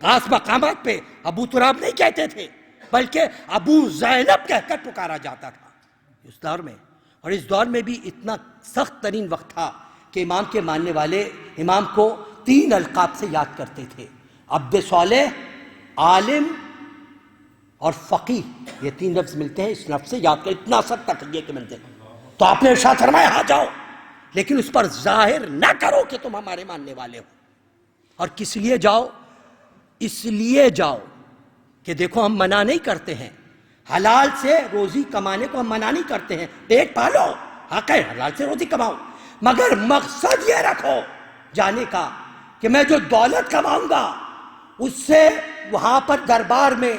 خاص مقامات پہ ابو تراب نہیں کہتے تھے بلکہ ابو زینب کہہ کر پکارا جاتا تھا اس دور میں۔ اور اس دور میں بھی اتنا سخت ترین وقت تھا کہ امام کے ماننے والے امام کو 3 القاب سے یاد کرتے تھے، عبد صالح، عالم اور فقیہ، یہ 3 لفظ ملتے ہیں اس لفظ سے یاد کر، اتنا سخت تقیے کے منزل۔ تو آپ نے ارشاد فرمایا ہاں جاؤ، لیکن اس پر ظاہر نہ کرو کہ تم ہمارے ماننے والے ہو۔ اور کس لیے جاؤ؟ اس لیے جاؤ کہ دیکھو ہم منع نہیں کرتے ہیں، حلال سے روزی کمانے کو ہم منع نہیں کرتے ہیں، پیٹ پالو، حق ہے حلال سے روزی کماؤ، مگر مقصد یہ رکھو جانے کا کہ میں جو دولت کماؤں گا اس سے وہاں پر دربار میں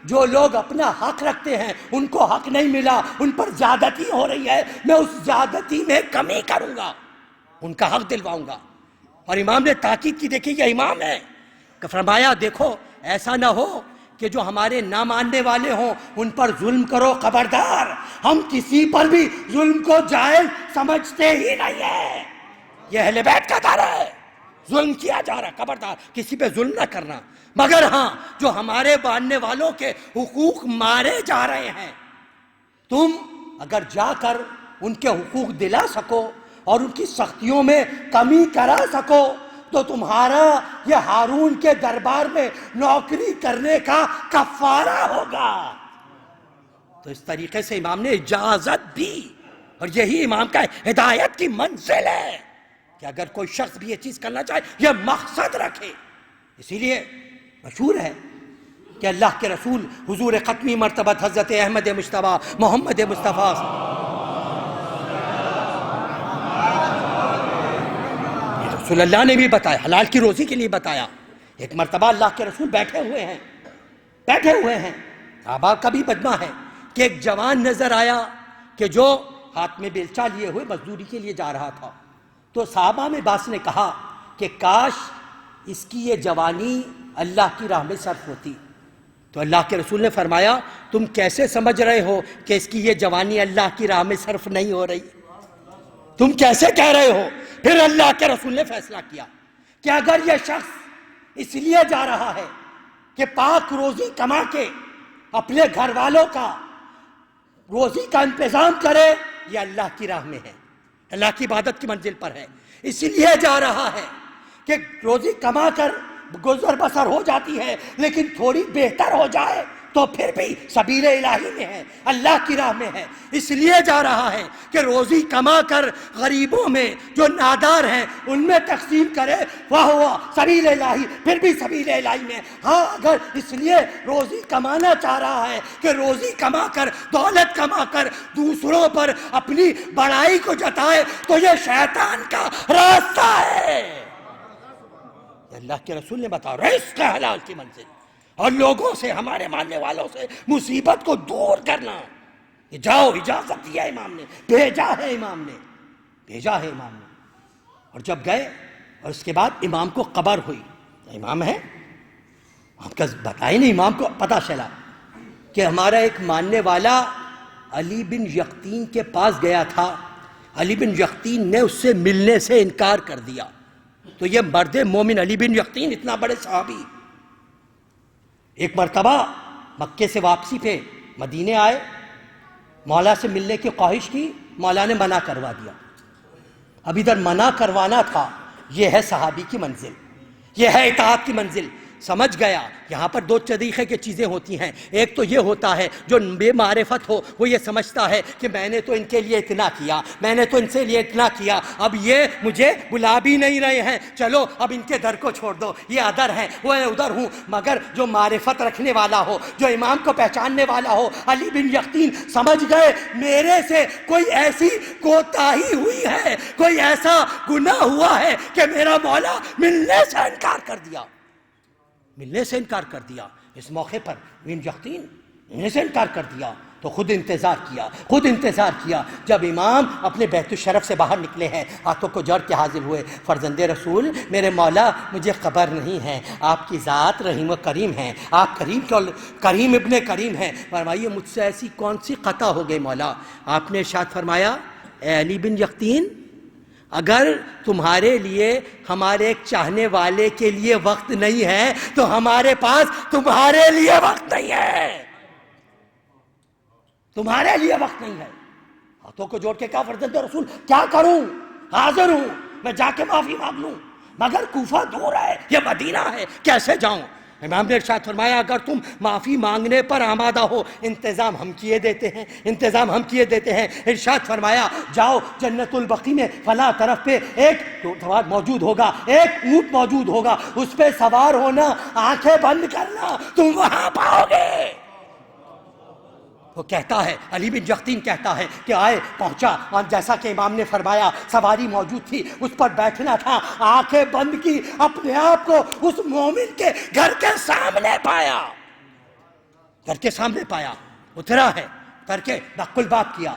جو لوگ اپنا حق رکھتے ہیں ان کو حق نہیں ملا، ان پر زیادتی ہو رہی ہے، میں اس زیادتی میں کمی کروں گا، ان کا حق دلواؤں گا۔ اور امام نے تاکید کی، دیکھیں یہ امام ہے، کہ فرمایا دیکھو ایسا نہ ہو کہ جو ہمارے نہ ماننے والے ہوں ان پر ظلم کرو، خبردار ہم کسی پر بھی ظلم کو جائز سمجھتے ہی نہیں ہے، یہ اہل بیت کا دعویٰ ہے، ظلم کیا جا رہا، خبردار کسی پہ ظلم نہ کرنا، مگر ہاں جو ہمارے ماننے والوں کے حقوق مارے جا رہے ہیں تم اگر جا کر ان کے حقوق دلا سکو اور ان کی سختیوں میں کمی کرا سکو تو تمہارا یہ ہارون کے دربار میں نوکری کرنے کا کفارہ ہوگا۔ تو اس طریقے سے امام نے اجازت دی، اور یہی امام کا ہدایت کی منزل ہے کہ اگر کوئی شخص بھی یہ چیز کرنا چاہے یہ مقصد رکھے۔ اسی لیے مشہور ہے کہ اللہ کے رسول حضور ختمی مرتبہ حضرت احمد مجتبیٰ محمد مصطفیٰ رسول اللہ نے بھی بتایا، حلال کی روزی کے لیے بتایا۔ ایک مرتبہ اللہ کے رسول بیٹھے ہوئے ہیں صحابہ کا بھی مجمع ہے کہ ایک جوان نظر آیا کہ جو ہاتھ میں بیلچہ لیے ہوئے مزدوری کے لیے جا رہا تھا، تو صحابہ میں بعض نے کہا کہ کاش اس کی یہ جوانی اللہ کی راہ میں صرف ہوتی۔ تو اللہ کے رسول نے فرمایا تم کیسے سمجھ رہے ہو کہ اس کی یہ جوانی اللہ کی راہ میں صرف نہیں ہو رہی؟ تم کیسے کہہ رہے ہو؟ پھر اللہ کے رسول نے فیصلہ کیا کہ اگر یہ شخص اس لیے جا رہا ہے کہ پاک روزی کما کے اپنے گھر والوں کا روزی کا انتظام کرے، یہ اللہ کی راہ میں ہے، اللہ کی عبادت کی منزل پر ہے، اس لیے جا رہا ہے کہ روزی کما کر گزر بسر ہو جاتی ہے لیکن تھوڑی بہتر ہو جائے تو پھر بھی سبیل الہی میں ہے، اللہ کی راہ میں ہے، اس لیے جا رہا ہے کہ روزی کما کر غریبوں میں جو نادار ہیں ان میں تقسیم کرے، وہ سبیل الہی، پھر بھی سبیل الہی میں۔ ہاں اگر اس لیے روزی کمانا چاہ رہا ہے کہ روزی کما کر دولت کما کر دوسروں پر اپنی بڑائی کو جتائے تو یہ شیطان کا راستہ ہے۔ اللہ کے رسول نے بتایا رزق ہے حلال کی منزل، اور لوگوں سے، ہمارے ماننے والوں سے مصیبت کو دور کرنا۔ جاؤ، اجازت دیا امام نے، بھیجا ہے امام نے۔ اور جب گئے اور اس کے بعد امام کو خبر ہوئی، امام ہے، آپ کا بتائے نہیں، امام کو پتہ چلا کہ ہمارا ایک ماننے والا علی بن یقطین کے پاس گیا تھا، علی بن یقطین نے اس سے ملنے سے انکار کر دیا۔ تو یہ مرد مومن علی بن یقطین اتنا بڑے صحابی ایک مرتبہ مکے سے واپسی پہ مدینے آئے، مولا سے ملنے کی خواہش کی، مولا نے منع کروا دیا۔ اب ادھر منع کروانا تھا، یہ ہے صحابی کی منزل، یہ ہے اطاعت کی منزل۔ سمجھ گیا یہاں پر دو طریقے کی چیزیں ہوتی ہیں، ایک تو یہ ہوتا ہے جو بے معرفت ہو وہ یہ سمجھتا ہے کہ میں نے تو ان کے لیے اتنا کیا، میں نے تو ان سے لیے اتنا کیا، اب یہ مجھے بلا بھی نہیں رہے ہیں، چلو اب ان کے در کو چھوڑ دو، یہ ادھر ہے وہ ادھر ہوں۔ مگر جو معرفت رکھنے والا ہو، جو امام کو پہچاننے والا ہو، علی بن یقطین سمجھ گئے میرے سے کوئی ایسی کوتاہی ہوئی ہے، کوئی ایسا گناہ ہوا ہے کہ میرا مولا ملنے سے انکار کر دیا، ملنے سے انکار کر دیا۔ اس موقع پر بن یقطین ملنے سے انکار کر دیا تو خود انتظار کیا جب امام اپنے بیت الشرف سے باہر نکلے ہیں، ہاتھوں کو جوڑ کے حاضر ہوئے، فرزند رسول میرے مولا مجھے خبر نہیں ہے، آپ کی ذات رحیم و کریم ہیں، آپ کریم ابن کریم ہیں، فرمائیے مجھ سے ایسی کون سی خطا ہو گئی مولا؟ آپ نے ارشاد فرمایا اے علی بن یقطین، اگر تمہارے لیے ہمارے ایک چاہنے والے کے لیے وقت نہیں ہے تو ہمارے پاس تمہارے لیے وقت نہیں ہے، تمہارے لیے وقت نہیں ہے۔ ہاتھوں کو جوڑ کے کہا فرزند رسول کیا کروں؟ حاضر ہوں، میں جا کے معافی مانگ لوں، مگر کوفہ دور ہے، یہ مدینہ ہے، کیسے جاؤں؟ امام نے ارشاد فرمایا اگر تم معافی مانگنے پر آمادہ ہو انتظام ہم کیے دیتے ہیں۔ ارشاد فرمایا جاؤ جنت البقیع میں فلاں طرف پہ ایک موجود ہوگا، ایک اونٹ موجود ہوگا، اس پہ سوار ہونا، آنکھیں بند کرنا، تم وہاں پاؤ گے۔ وہ کہتا ہے، علی بن یقطین کہتا ہے کہ آئے پہنچا اور جیسا کہ امام نے فرمایا سواری موجود تھی، اس پر بیٹھنا تھا، آنکھیں بند کی، اپنے آپ کو اس مومن کے گھر کے سامنے پایا، اترا ہے، اتر کے نقل بات کیا۔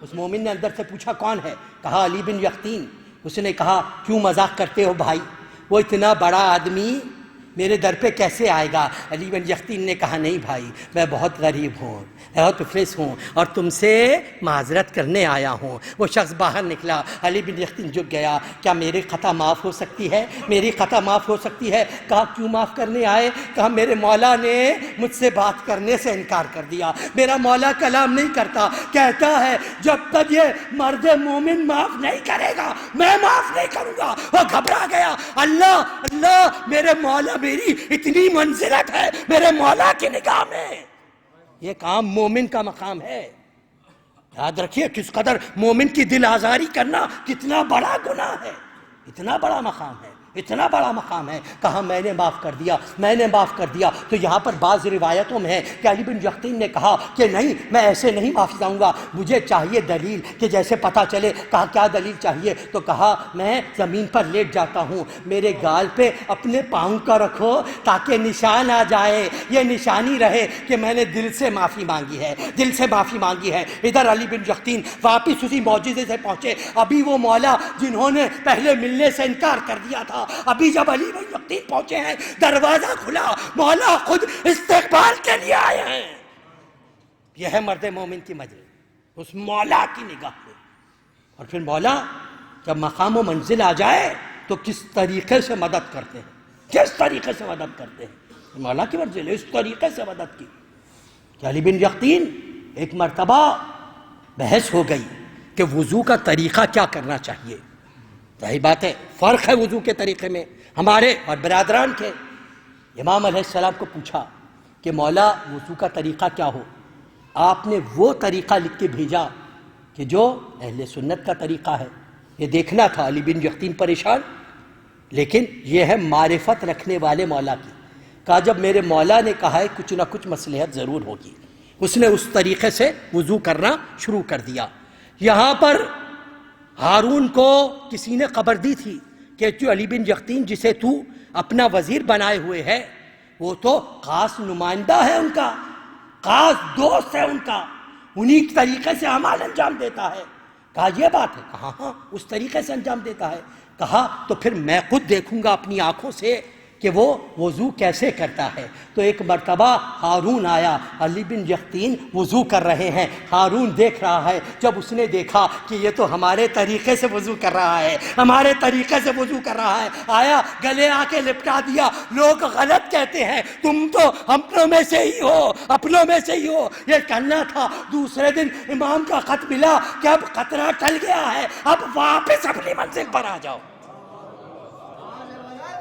اس مومن نے اندر سے پوچھا کون ہے؟ کہا علی بن یقطین۔ اس نے کہا کیوں مذاق کرتے ہو بھائی، وہ اتنا بڑا آدمی میرے در پہ کیسے آئے گا؟ علی بن یقطین نے کہا نہیں بھائی، میں بہت غریب ہوں، بہت مفلس ہوں اور تم سے معذرت کرنے آیا ہوں۔ وہ شخص باہر نکلا، علی بن یقطین جھک گیا، کیا میری خطا معاف ہو سکتی ہے؟ میری خطا معاف ہو سکتی ہے؟ کہا کیوں معاف کرنے آئے؟ کہا میرے مولا نے مجھ سے بات کرنے سے انکار کر دیا، میرا مولا کلام نہیں کرتا، کہتا ہے جب تک یہ مرد مومن معاف نہیں کرے گا میں معاف نہیں کروں گا۔ وہ گھبرا گیا، اللہ اللہ میرے مولا، میری اتنی منزلت ہے میرے مولا کی نگاہ میں، یہ کام مومن کا مقام ہے۔ یاد رکھیے کس قدر مومن کی دل آزاری کرنا کتنا بڑا گناہ ہے، اتنا بڑا مقام ہے، اتنا بڑا مقام ہے۔ کہا میں نے معاف کر دیا، میں نے معاف کر دیا۔ تو یہاں پر بعض روایتوں میں ہے کہ علی بن یقطین نے کہا کہ نہیں، میں ایسے نہیں معافی چاہوں گا، مجھے چاہیے دلیل کہ جیسے پتہ چلے۔ کہا کیا دلیل چاہیے؟ تو کہا میں زمین پر لیٹ جاتا ہوں، میرے گال پہ اپنے پاؤں کا رکھو تاکہ نشان آ جائے، یہ نشانی رہے کہ میں نے دل سے معافی مانگی ہے، دل سے معافی مانگی ہے۔ ادھر علی بن یقطین واپس اسی معجزے سے پہنچے۔ ابھی وہ مولا جنہوں نے پہلے ملنے سے انکار کر دیا تھا، ابھی جب علی بن یقطین پہنچے ہیں، دروازہ کھلا، مولا خود استقبال کے لیے آئے ہیں۔ یہ ہے مرد مومن کی مجلس، اس مولا کی نگاہ میں۔ اور پھر مولا جب مقام و منزل آ جائے تو کس طریقے سے مدد کرتے ہیں، کس طریقے سے مدد کرتے ہیں۔ مولا کی منزل ہے، اس طریقے سے مدد کی کہ علی بن یقطین ایک مرتبہ بحث ہو گئی کہ وضو کا طریقہ کیا کرنا چاہیے۔ صحیح بات ہے، فرق ہے وضو کے طریقے میں ہمارے اور برادران کے۔ امام علیہ السلام کو پوچھا کہ مولا وضو کا طریقہ کیا ہو؟ آپ نے وہ طریقہ لکھ کے بھیجا کہ جو اہل سنت کا طریقہ ہے۔ یہ دیکھنا تھا علی بن یقطین پریشان، لیکن یہ ہے معرفت رکھنے والے مولا کی۔ کہا جب میرے مولا نے کہا ہے کچھ نہ کچھ مصلحت ضرور ہوگی، اس نے اس طریقے سے وضو کرنا شروع کر دیا۔ یہاں پر ہارون کو کسی نے خبر دی تھی کہ جو علی بن یقطین جسے تو اپنا وزیر بنائے ہوئے ہے وہ تو خاص نمائندہ ہے ان کا، خاص دوست ہے ان کا، انہی طریقے سے اعمال انجام دیتا ہے۔ کہا یہ بات ہے؟ کہا ہاں اس طریقے سے انجام دیتا ہے۔ کہا تو پھر میں خود دیکھوں گا اپنی آنکھوں سے کہ وہ وضو کیسے کرتا ہے۔ تو ایک مرتبہ ہارون آیا، علی بن یقطین وضو کر رہے ہیں، ہارون دیکھ رہا ہے۔ جب اس نے دیکھا کہ یہ تو ہمارے طریقے سے وضو کر رہا ہے، ہمارے طریقے سے وضو کر رہا ہے، آیا گلے آ کے لپٹا دیا۔ لوگ غلط کہتے ہیں، تم تو اپنوں میں سے ہی ہو، اپنوں میں سے ہی ہو، یہ کہنا تھا۔ دوسرے دن امام کا خط ملا کہ اب خطرہ ٹل گیا ہے، اب واپس اپنی منزل پر آ جاؤ۔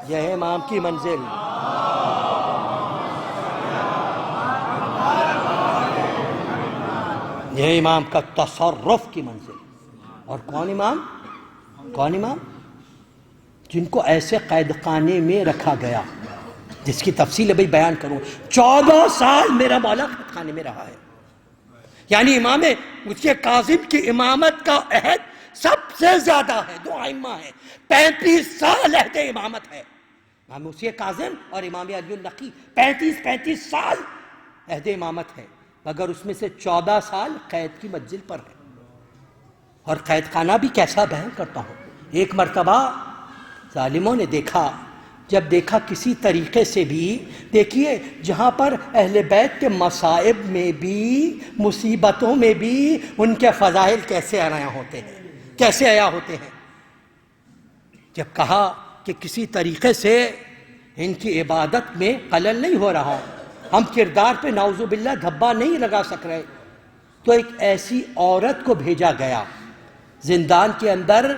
یہ ہے امام کی منزل۔ یہ امام کا تصرف کی منزل۔ اور کون امام؟ کون امام؟ جن کو ایسے قید خانے میں رکھا گیا، جس کی تفصیل ابھی بیان کروں۔ 14 سال میرا مولا قید خانے میں رہا ہے، یعنی امام مسیح کاظم کی امامت کا عہد سب سے زیادہ ہے۔ دو ائمہ ہیں، 35 سال عہد امامت ہے، امام مسیح کاظم اور امام علی النقی۔ 35 سال عہد امامت ہے، مگر اس میں سے 14 سال قید کی منزل پر ہے۔ اور قید خانہ بھی کیسا بیان کرتا ہوں۔ ایک مرتبہ ظالموں نے دیکھا، جب دیکھا کسی طریقے سے بھی، دیکھیے جہاں پر اہل بیت کے مصائب میں بھی، مصیبتوں میں بھی ان کے فضائل کیسے آیا ہوتے ہیں، کیسے آیا ہوتے ہیں۔ جب کہا کہ کسی طریقے سے ان کی عبادت میں خلل نہیں ہو رہا، ہم کردار پہ نعوذ باللہ دھبا نہیں لگا سک رہے، تو ایک ایسی عورت کو بھیجا گیا زندان کے اندر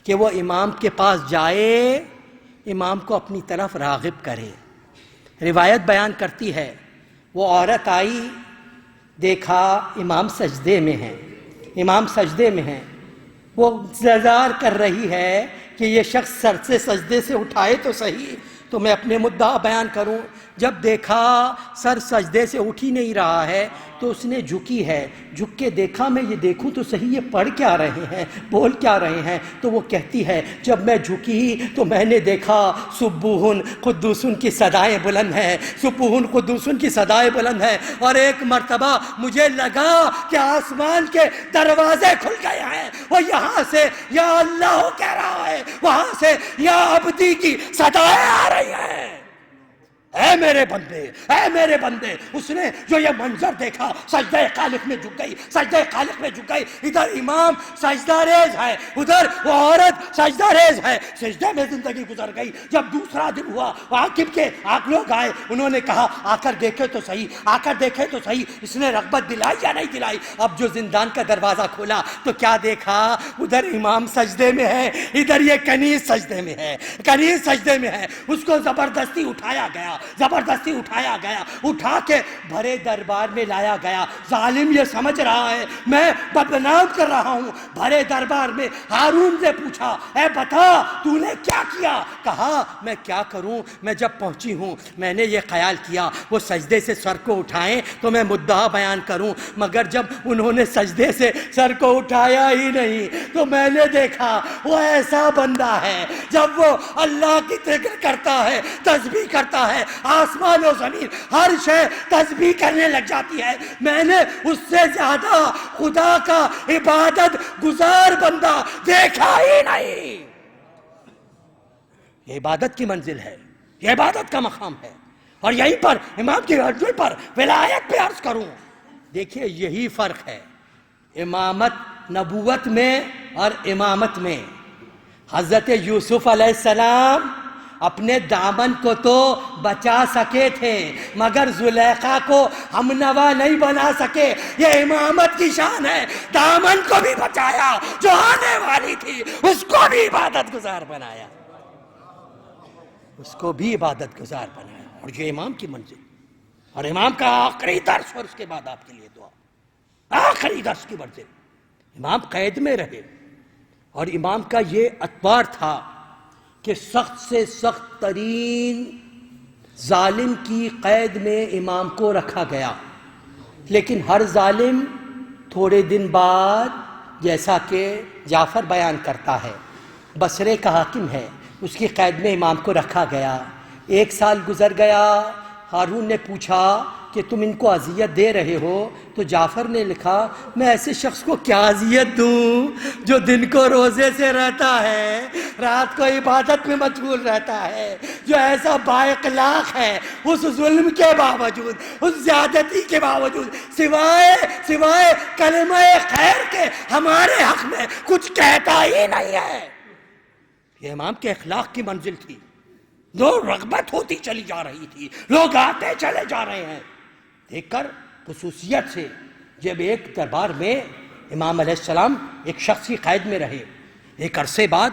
کہ وہ امام کے پاس جائے، امام کو اپنی طرف راغب کرے۔ روایت بیان کرتی ہے وہ عورت آئی، دیکھا امام سجدے میں ہیں، امام سجدے میں ہیں، وہ انتظار کر رہی ہے کہ یہ شخص سر سے سجدے سے اٹھائے تو صحیح، تو میں اپنے مدعا بیان کروں. جب دیکھا سر سجدے سے اٹھ ہی نہیں رہا ہے تو اس نے جھکی ہے. جھک کے دیکھا میں یہ دیکھوں تو صحیح یہ پڑھ کیا رہے ہیں, بول کیا رہے ہیں. تو وہ کہتی ہے جب میں جھکی تو میں نے دیکھا سبوہن قدوسن کی صدائیں بلند ہیں, سبوہن قدوسن کی صدائیں بلند ہیں. اور ایک مرتبہ مجھے لگا کہ آسمان کے دروازے کھل گئے ہیں, وہ یہاں سے یا اللہ کہہ رہا ہے, وہاں سے یا عبدی کی صدائیں آ رہی ہیں. اے میرے بندے, اے میرے بندے, اس نے جو یہ منظر دیکھا سجدہ خالق میں جھک گئی, سجدہ خالق میں جھک گئی. ادھر امام سجدہ ریز ہے, ادھر وہ عورت سجدہ ریز ہے, سجدہ میں زندگی گزر گئی. جب دوسرا دن ہوا عاقب کے آپ لوگ آئے, انہوں نے کہا آ کر دیکھے تو صحیح, آ کر دیکھے تو صحیح اس نے رغبت دلائی یا نہیں دلائی. اب جو زندان کا دروازہ کھولا تو کیا دیکھا, ادھر امام سجدے میں ہے, ادھر یہ کنیز سجدے میں ہے, کنیز سجدے میں ہے. اس کو زبردستی اٹھایا گیا, زبردستی اٹھایا گیا, اٹھا کے بھرے دربار میں لایا گیا. ظالم یہ سمجھ رہا ہے میں بدنام کر رہا ہوں. بھرے دربار میں ہارون سے پوچھا اے بتا تو نے کیا کیا. کہا میں کیا کروں, میں جب پہنچی ہوں میں نے یہ خیال کیا وہ سجدے سے سر کو اٹھائیں تو میں مدعا بیان کروں, مگر جب انہوں نے سجدے سے سر کو اٹھایا ہی نہیں تو میں نے دیکھا وہ ایسا بندہ ہے جب وہ اللہ کی ذکر کرتا ہے, تسبیح کرتا ہے, آسمان و زمین ہر شے تسبیح کرنے لگ جاتی ہے. میں نے اس سے زیادہ خدا کا عبادت گزار بندہ دیکھا ہی نہیں. یہ عبادت کی منزل ہے, یہ عبادت کا مقام ہے. اور یہیں پر امام کی منزل پر ولایت پہ عرض کروں, دیکھیے یہی فرق ہے امامت نبوت میں اور امامت میں. حضرت یوسف علیہ السلام اپنے دامن کو تو بچا سکے تھے مگر زلیخا کو ہم نوا نہیں بنا سکے. یہ امامت کی شان ہے, دامن کو بھی بچایا, جو آنے والی تھی اس کو بھی عبادت گزار بنایا, اس کو بھی عبادت گزار بنایا. اور یہ امام کی منزل اور امام کا آخری درس, اور اس کے بعد آپ کے لیے دعا. آخری درس کی منزل, امام قید میں رہے اور امام کا یہ اتوار تھا کہ سخت سے سخت ترین ظالم کی قید میں امام کو رکھا گیا. لیکن ہر ظالم تھوڑے دن بعد, جیسا کہ جعفر بیان کرتا ہے, بصرے کا حاکم ہے, اس کی قید میں امام کو رکھا گیا. 1 سال گزر گیا. ہارون نے پوچھا کہ تم ان کو اذیت دے رہے ہو, تو جعفر نے لکھا میں ایسے شخص کو کیا اذیت دوں جو دن کو روزے سے رہتا ہے, رات کو عبادت میں مشغول رہتا ہے, جو ایسا با اخلاق ہے, اس ظلم کے باوجود, اس زیادتی کے باوجود سوائے کلمہ خیر کے ہمارے حق میں کچھ کہتا ہی نہیں ہے. یہ امام کے اخلاق کی منزل تھی. لوگ رغبت ہوتی چلی جا رہی تھی, لوگ آتے چلے جا رہے ہیں. دیکھ کر خصوصیت سے جب ایک دربار میں امام علیہ السلام ایک شخص کی قید میں رہے, ایک عرصے بعد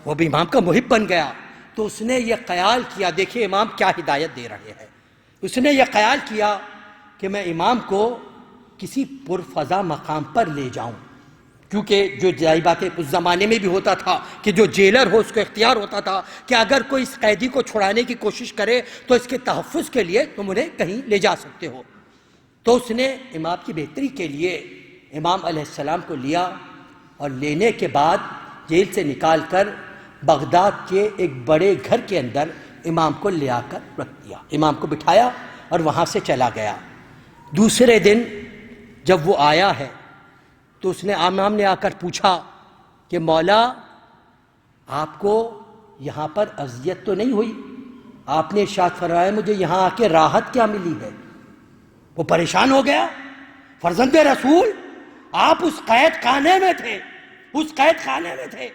وہ بھی امام کا محب بن گیا, تو اس نے یہ خیال کیا, دیکھیے امام کیا ہدایت دے رہے ہیں, اس نے یہ خیال کیا کہ میں امام کو کسی پرفضا مقام پر لے جاؤں. کیونکہ جو ظاہر بات ہے اس زمانے میں بھی ہوتا تھا کہ جو جیلر ہو اس کو اختیار ہوتا تھا کہ اگر کوئی اس قیدی کو چھڑانے کی کوشش کرے تو اس کے تحفظ کے لیے تم انہیں کہیں لے جا سکتے ہو. تو اس نے امام کی بہتری کے لیے امام علیہ السلام کو لیا, اور لینے کے بعد جیل سے نکال کر بغداد کے ایک بڑے گھر کے اندر امام کو لے آ کر رکھ دیا, امام کو بٹھایا اور وہاں سے چلا گیا. دوسرے دن جب وہ آیا ہے تو اس نے امام نے آ کر پوچھا کہ مولا آپ کو یہاں پر اذیت تو نہیں ہوئی؟ آپ نے ارشاد فرمایا مجھے یہاں آ کے راحت کیا ملی ہے. وہ پریشان ہو گیا, فرزند رسول آپ اس قید خانے میں تھے, اس قید خانے میں تھے,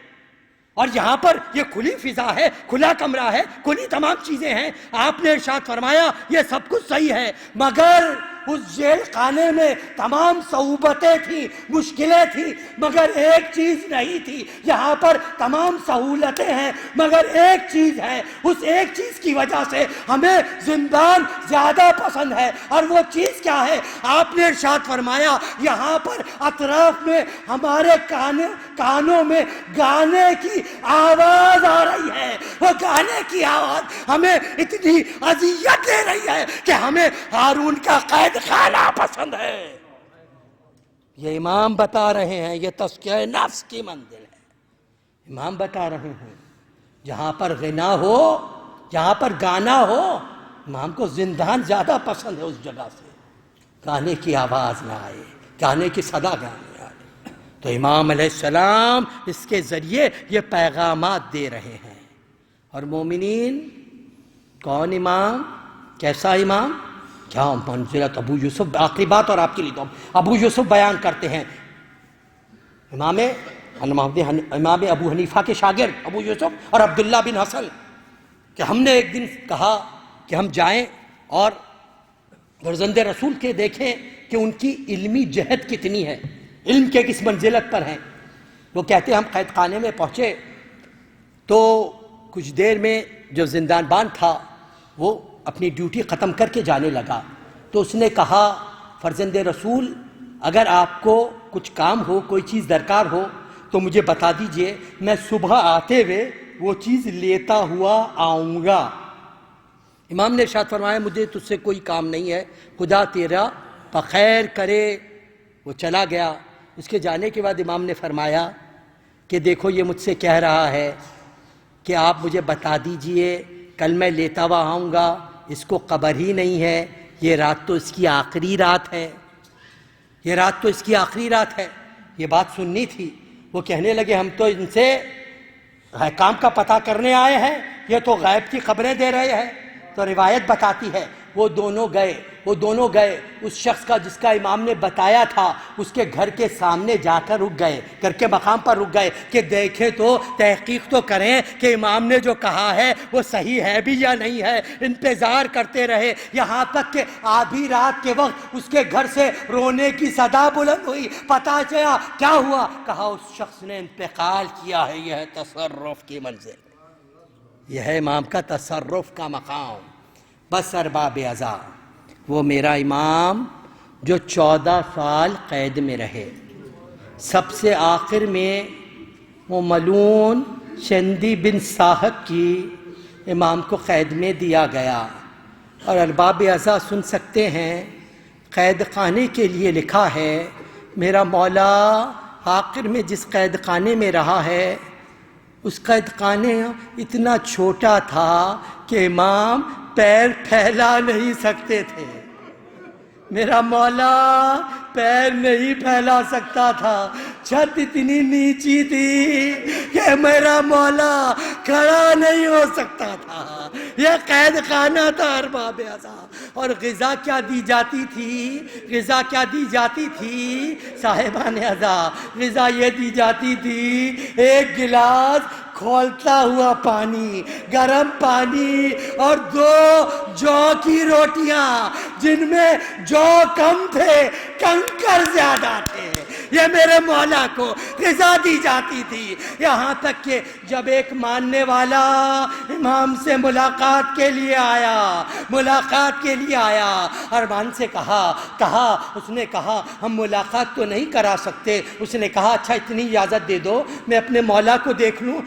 اور یہاں پر یہ کھلی فضا ہے, کھلا کمرہ ہے, کھلی تمام چیزیں ہیں, آپ نے ارشاد فرمایا یہ سب کچھ صحیح ہے, مگر اس جیل خانے میں تمام صعوبتیں تھیں، مشکلیں تھیں، مگر ایک چیز نہیں تھی۔ یہاں پر تمام سہولتیں ہیں مگر ایک چیز ہے، اس ایک چیز کی وجہ سے ہمیں زندان زیادہ پسند ہے، اور وہ چیز کیا ہے؟ آپ نے ارشاد فرمایا یہاں پر اطراف میں ہمارے کانوں میں گانے کی آواز آ رہی ہے، وہ گانے کی آواز ہمیں اتنی اذیت دے رہی ہے کہ ہمیں ہارون کا قید خانہ پسند ہے۔ یہ امام بتا رہے ہیں، یہ تزکیہ نفس کی منزل ہے۔ امام بتا رہے ہیں جہاں پر غنا ہو، جہاں پر گانا ہو، امام کو زندان زیادہ پسند ہے اس جگہ سے، گانے کی آواز نہ آئے، گانے کی صدا گانے آئے۔ تو امام علیہ السلام اس کے ذریعے یہ پیغامات دے رہے ہیں۔ اور مومنین، کون امام؟ کیسا امام؟ کیا منزلت ابو یوسف؟ آخری بات اور آپ کے لیے تو ابو یوسف بیان کرتے ہیں، امام ابو حنیفہ کے شاگرد ابو یوسف اور عبداللہ بن حسن، کہ ہم نے ایک دن کہا کہ ہم جائیں اور فرزند رسول کے دیکھیں کہ ان کی علمی جہد کتنی ہے، علم کے کس منزلت پر ہیں۔ وہ کہتے ہیں ہم قید خانے میں پہنچے تو کچھ دیر میں جو زندان بان تھا وہ اپنی ڈیوٹی ختم کر کے جانے لگا، تو اس نے کہا فرزند رسول اگر آپ کو کچھ کام ہو، کوئی چیز درکار ہو تو مجھے بتا دیجئے، میں صبح آتے ہوئے وہ چیز لیتا ہوا آؤں گا۔ امام نے ارشاد فرمایا مجھے تجھ سے کوئی کام نہیں ہے، خدا تیرا بخیر کرے۔ وہ چلا گیا۔ اس کے جانے کے بعد امام نے فرمایا کہ دیکھو یہ مجھ سے کہہ رہا ہے کہ آپ مجھے بتا دیجئے کل میں لیتا ہوا آؤں گا، اس کو خبر ہی نہیں ہے، یہ رات تو اس کی آخری رات ہے، یہ رات تو اس کی آخری رات ہے۔ یہ بات سننی تھی۔ وہ کہنے لگے ہم تو ان سے کام کا پتہ کرنے آئے ہیں، یہ تو غیب کی خبریں دے رہے ہیں۔ تو روایت بتاتی ہے وہ دونوں گئے اس شخص کا جس کا امام نے بتایا تھا اس کے گھر کے سامنے جا کر رک گئے، گھر کے مقام پر رک گئے کہ دیکھیں تو تحقیق تو کریں کہ امام نے جو کہا ہے وہ صحیح ہے بھی یا نہیں ہے۔ انتظار کرتے رہے یہاں تک کہ آدھی رات کے وقت اس کے گھر سے رونے کی صدا بلند ہوئی۔ پتہ چلا کیا ہوا؟ کہا اس شخص نے انتقال کیا ہے۔ یہ ہے تصرف کی منزل، یہ ہے امام کا تصرف کا مقام۔ بس ارباب عزا، وہ میرا امام جو 14 سال قید میں رہے، سب سے آخر میں وہ ملعون شندی بن ساحق کی امام کو قید میں دیا گیا۔ اور ارباب عزا سن سکتے ہیں قید خانے کے لیے لکھا ہے میرا مولا آخر میں جس قید خانے میں رہا ہے اس قید خانے اتنا چھوٹا تھا کہ امام پیر پھیلا نہیں سکتے تھے۔ میرا مولا پیر نہیں پھیلا سکتا تھا، چھت اتنی نیچی تھی کہ میرا مولا کھڑا نہیں ہو سکتا تھا۔ یہ قید خانہ تھا ارباب عزا۔ اور غذا کیا دی جاتی تھی؟ غذا کیا دی جاتی تھی صاحبان عزا؟ غذا یہ دی جاتی تھی ایک گلاس کھولتا ہوا پانی، گرم پانی، اور 2 جو کی روٹیاں جن میں جو کم تھے کنکر زیادہ تھے۔ یہ میرے مولا کو غذا دی جاتی تھی۔ یہاں تک کہ جب ایک ماننے والا امام سے ملاقات کے لیے آیا، ارمان سے کہا اس نے کہا ہم ملاقات تو نہیں کرا سکتے۔ اس نے کہا اچھا اتنی اجازت دے دو میں اپنے مولا کو دیکھ لوں۔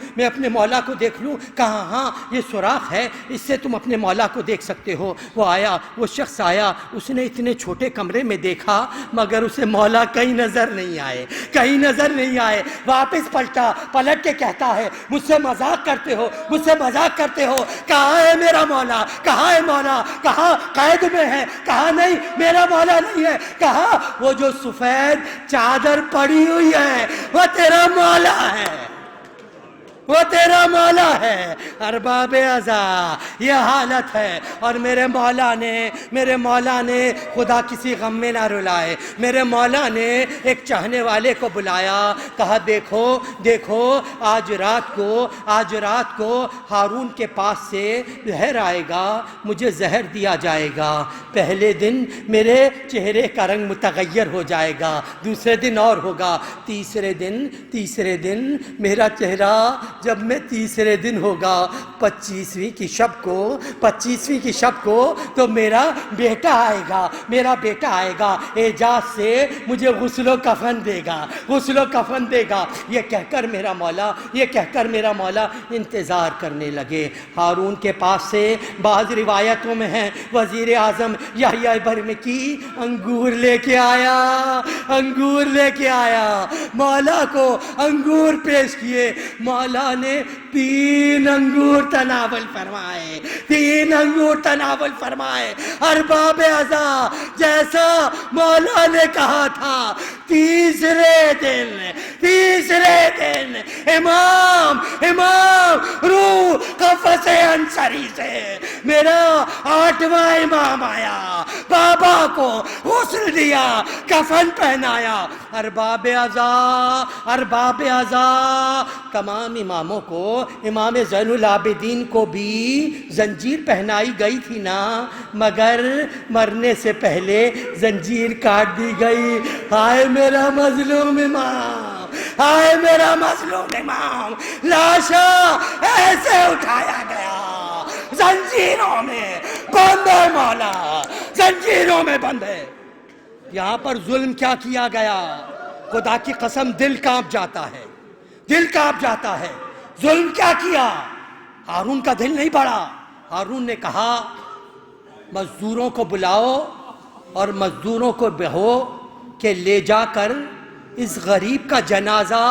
کہا ہاں یہ سوراخ ہے، اس سے تم اپنے مولا کو دیکھ سکتے ہو۔ وہ شخص آیا، اس نے اتنے چھوٹے کمرے میں دیکھا مگر اسے مولا کہیں نظر نہیں آئے۔ واپس پلٹ کے کہتا ہے مجھ سے مذاق کرتے ہو، کہاں ہے میرا مولا؟ کہاں قید میں ہے؟ کہا نہیں میرا مولا نہیں ہے۔ کہا وہ جو سفید چادر پڑی ہوئی ہے وہ تیرا مولا ہے۔ وہ تیرا مولا ہے۔ ارباب ازا یہ حالت ہے، اور میرے مولا نے خدا کسی غم میں نہ رلائے، میرے مولا نے ایک چاہنے والے کو بلایا، کہا دیکھو آج رات کو ہارون کے پاس سے زہر آئے گا، مجھے زہر دیا جائے گا، پہلے دن میرے چہرے کا رنگ متغیر ہو جائے گا، دوسرے دن اور ہوگا، تیسرے دن میرا چہرہ جب میں تیسرے دن ہوگا 25ویں کی شب کو تو میرا بیٹا آئے گا اعجاز سے مجھے غسل و کفن دے گا۔ یہ کہہ کر میرا مولا انتظار کرنے لگے۔ ہارون کے پاس سے بعض روایتوں میں ہے وزیر اعظم یحییٰ برمکی انگور لے کے آیا، مولا کو انگور پیش کیے، مولا نے 3 انگور تناول فرمائے۔ ارباب ازا جیسا مولا نے کہا تھا، تیسرے دن امام روح قفص انصری سے میرا 8واں امام آیا، بابا کو غسل دیا، کفن پہنایا۔ ارباب ازا تمام اماموں کو، امام زین العابدین کو بھی زنجیر پہنائی گئی تھی نا، مگر مرنے سے پہلے زنجیر کاٹ دی گئی۔ ہائے میرا مظلوم امام، لاشا ایسے اٹھایا گیا، زنجیروں میں بند ہے مولا، زنجیروں میں بند ہے۔ یہاں پر ظلم کیا کیا گیا، خدا کی قسم دل کانپ جاتا ہے۔ ظلم کیا کیا، ہارون کا دل نہیں بڑھا۔ ہارون نے کہا مزدوروں کو بلاؤ اور مزدوروں کو بہو کہ لے جا کر اس غریب کا جنازہ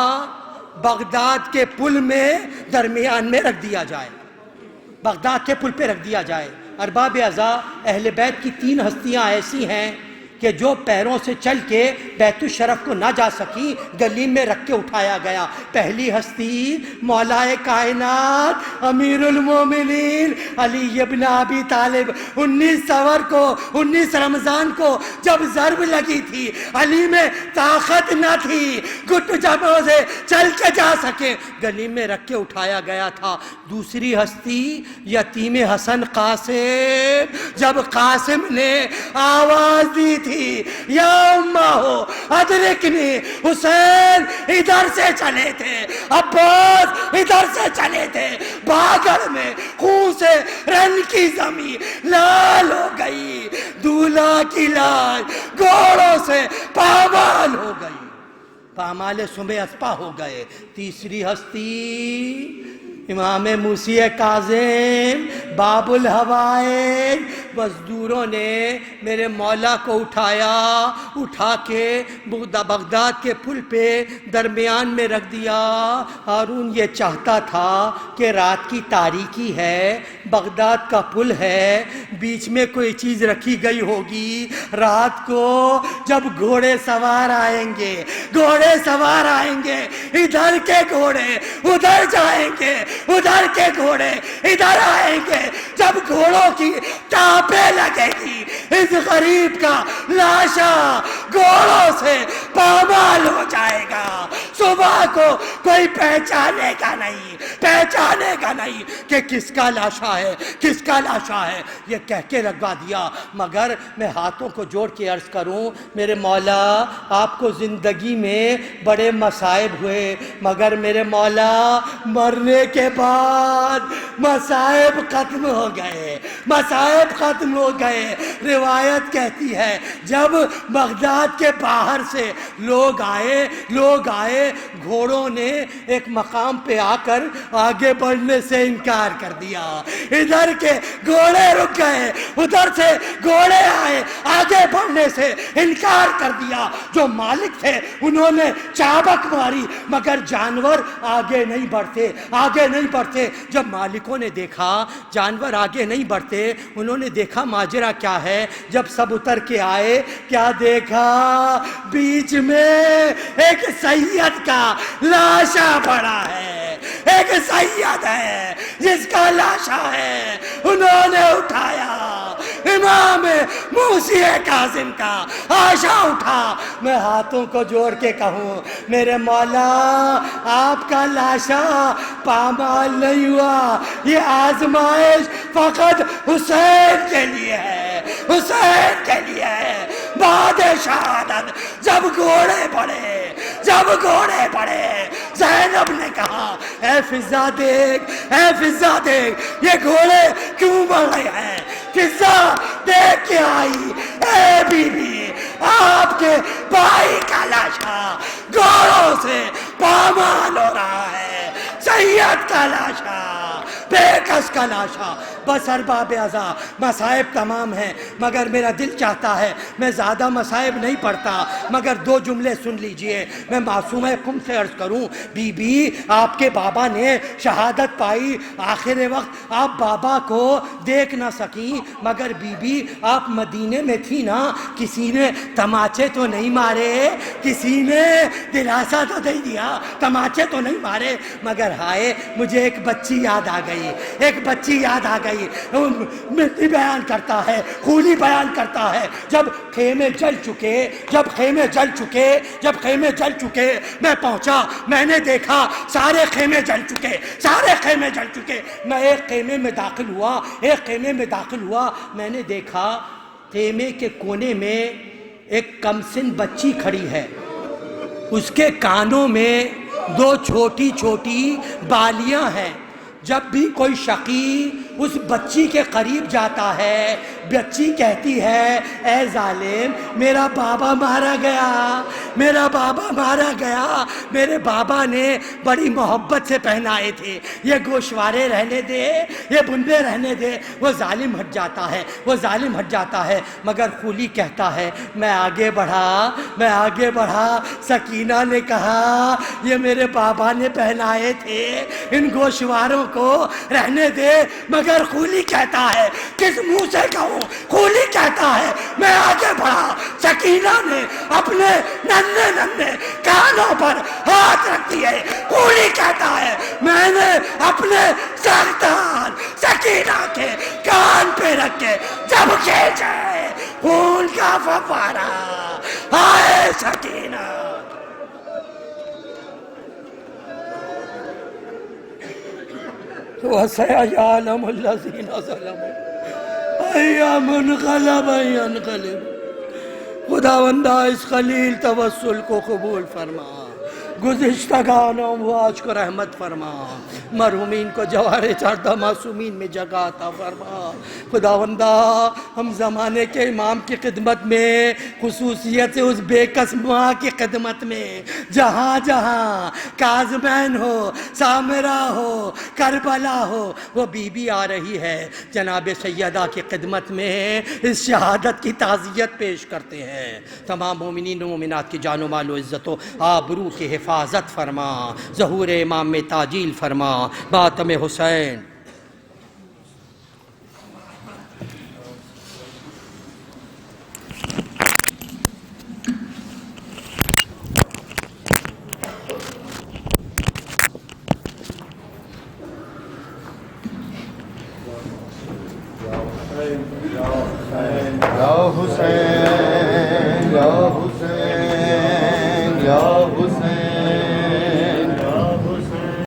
بغداد کے پل میں درمیان میں رکھ دیا جائے، بغداد کے پل پہ رکھ دیا جائے۔ ارباب ازا اہل بیت کی 3 ہستیاں ایسی ہیں کہ جو پیروں سے چل کے بیت الشرف کو نہ جا سکی، گلی میں رکھ کے اٹھایا گیا۔ پہلی ہستی مولا کائنات امیر المومنین علی ابن ابی طالب۔ 19 رمضان کو جب ضرب لگی تھی، علی میں طاقت نہ تھی گھٹ جبوں سے چل کے جا سکے، گلی میں رکھ کے اٹھایا گیا تھا۔ دوسری ہستی یتیم حسن قاسم، جب قاسم نے آواز دی تھی یا امہ ہو ادرکنی، حسین ادھر سے چلے تھے، عباس ادھر سے چلے تھے، باگڑ میں خون سے رن کی زمین لال ہو گئی، دولہا کی لاش گھوڑوں سے پامال ہو گئی، پامال سمے اسپا ہو گئے۔ تیسری ہستی امام موسی کاظم باب الحوائج، مزدوروں نے میرے مولا کو اٹھا کے بغداد کے پل پہ درمیان میں رکھ دیا۔ ہارون یہ چاہتا تھا کہ رات کی تاریکی ہے، بغداد کا پل ہے، بیچ میں کوئی چیز رکھی گئی ہوگی، رات کو جب گھوڑے سوار آئیں گے، ادھر کے گھوڑے ادھر جائیں گے، ادھر کے گھوڑے ادھر آئیں گے، جب گھوڑوں کی ٹاپیں لگے گی، اس غریب کا لاشا گھوڑوں سے پامال ہو جائے گا، صبح کو کوئی پہچانے کا نہیں کہ کس کا لاشا ہے، یہ کہہ کے رکھوا دیا۔ مگر میں ہاتھوں کو جوڑ کے عرض کروں، میرے مولا آپ کو زندگی میں بڑے مصائب ہوئے، مگر میرے مولا مرنے کے بعد مصائب ختم ہو گئے۔ روایت کہتی ہے جب بغداد کے باہر سے لوگ آئے، گھوڑوں نے ایک مقام پہ آ کر آگے بڑھنے سے انکار کر دیا، ادھر کے گھوڑے رک گئے، ادھر سے گھوڑے آئے، آگے بڑھنے سے انکار کر دیا۔ جو مالک تھے انہوں نے چابک ماری، مگر جانور آگے نہیں بڑھتے۔ جب مالکوں نے دیکھا جانور آگے نہیں بڑھتے، انہوں نے دیکھا ماجرا کیا ہے۔ جب سب اتر کے آئے، کیا دیکھا، بیچ میں ایک سید کا لاشا پڑا ہے، ایک سید ہے جس کا لاشا ہے انہوں نے اٹھایا، امام موسی کاظم کا آشا اٹھا۔ میں ہاتھوں کو جوڑ کے کہوں میرے مولا آپ کا لاشا پامال نہیں ہوا، یہ آزمائش فقط حسین کے لیے ہے، حسین کے لیے ہے۔ بعد شہادت جب گھوڑے پڑے زینب نے کہا اے فضا دیکھ یہ گھوڑے کیوں بڑھ رہے ہیں؟ فضا دیکھ کے آئی، اے بی بی آپ کے بھائی کا لاشا گھوڑوں سے پامال ہو رہا ہے، سید کا لاشا، بے کس کا لاشا۔ بس ارباب ازا مصائب تمام ہیں، مگر میرا دل چاہتا ہے میں زیادہ مصائب نہیں پڑھتا، مگر دو جملے سن لیجئے۔ میں معصومہ قم سے عرض کروں، بی بی آپ کے بابا نے شہادت پائی، آخر وقت آپ بابا کو دیکھ نہ سکیں، مگر بی بی آپ مدینے میں تھی نا، کسی نے تماچے تو نہیں مارے، کسی نے دلاسا تو نہیں دیا، تماچے تو نہیں مارے، مگر ہائے مجھے ایک بچی یاد آ گئی، مٹی بیان کرتا ہے، خولی بیان کرتا ہے، جب خیمے جل چکے میں پہنچا، میں نے دیکھا سارے خیمے جل چکے، میں ایک خیمے میں داخل ہوا، میں نے دیکھا خیمے کے کونے میں ایک کمسن بچی کھڑی ہے، اس کے کانوں میں دو چھوٹی چھوٹی بالیاں ہیں۔ جب بھی کوئی شقی اس بچی کے قریب جاتا ہے، بچی کہتی ہے اے ظالم میرا بابا مارا گیا، میرے بابا نے بڑی محبت سے پہنائے تھے، یہ گوشوارے رہنے دے، یہ بندے رہنے دے۔ وہ ظالم ہٹ جاتا ہے، مگر خولی کہتا ہے میں آگے بڑھا، سکینہ نے کہا یہ میرے بابا نے پہنائے تھے، ان گوشواروں کو رہنے دے، مگر خولی کہتا ہے کس منہ سے کہوں، خولی کہتا ہے میں آگے بڑھا۔ سکینہ نے اپنے ننھے کانوں پر ہاتھ رکھ دیے، خولی کہتا ہے میں نے اپنے سرطان سکینہ کے کان پہ رکھ کے جب کھینچے خون کا فوارہ، ہائے سکینہ۔ وَسَيَعْلَمُ الَّذِينَ ظَلَمُوا أَيَّ مُنْقَلَبٍ يَنْقَلِبُونَ۔ خداوندہ اس خلیل توسل کو قبول فرما، گزشتگان امواج کو رحمت فرما، مرحومین کو جوار چاردہ معصومین میں جگہ عطا فرما۔ خداوندہ ہم زمانے کے امام کی خدمت میں، خصوصیت سے اس بے کس ماں کی خدمت میں، جہاں جہاں کاظمین ہو، سامرہ ہو، کربلا ہو، وہ بی بی آ رہی ہے، جناب سیدہ کی خدمت میں اس شہادت کی تعزیت پیش کرتے ہیں۔ تمام مومنین و مومنات کی جان و مال و عزت و آبرو کی حفاظت فرما، ظہور امام میں تعجیل فرما، ماتم حسین۔ یا حسین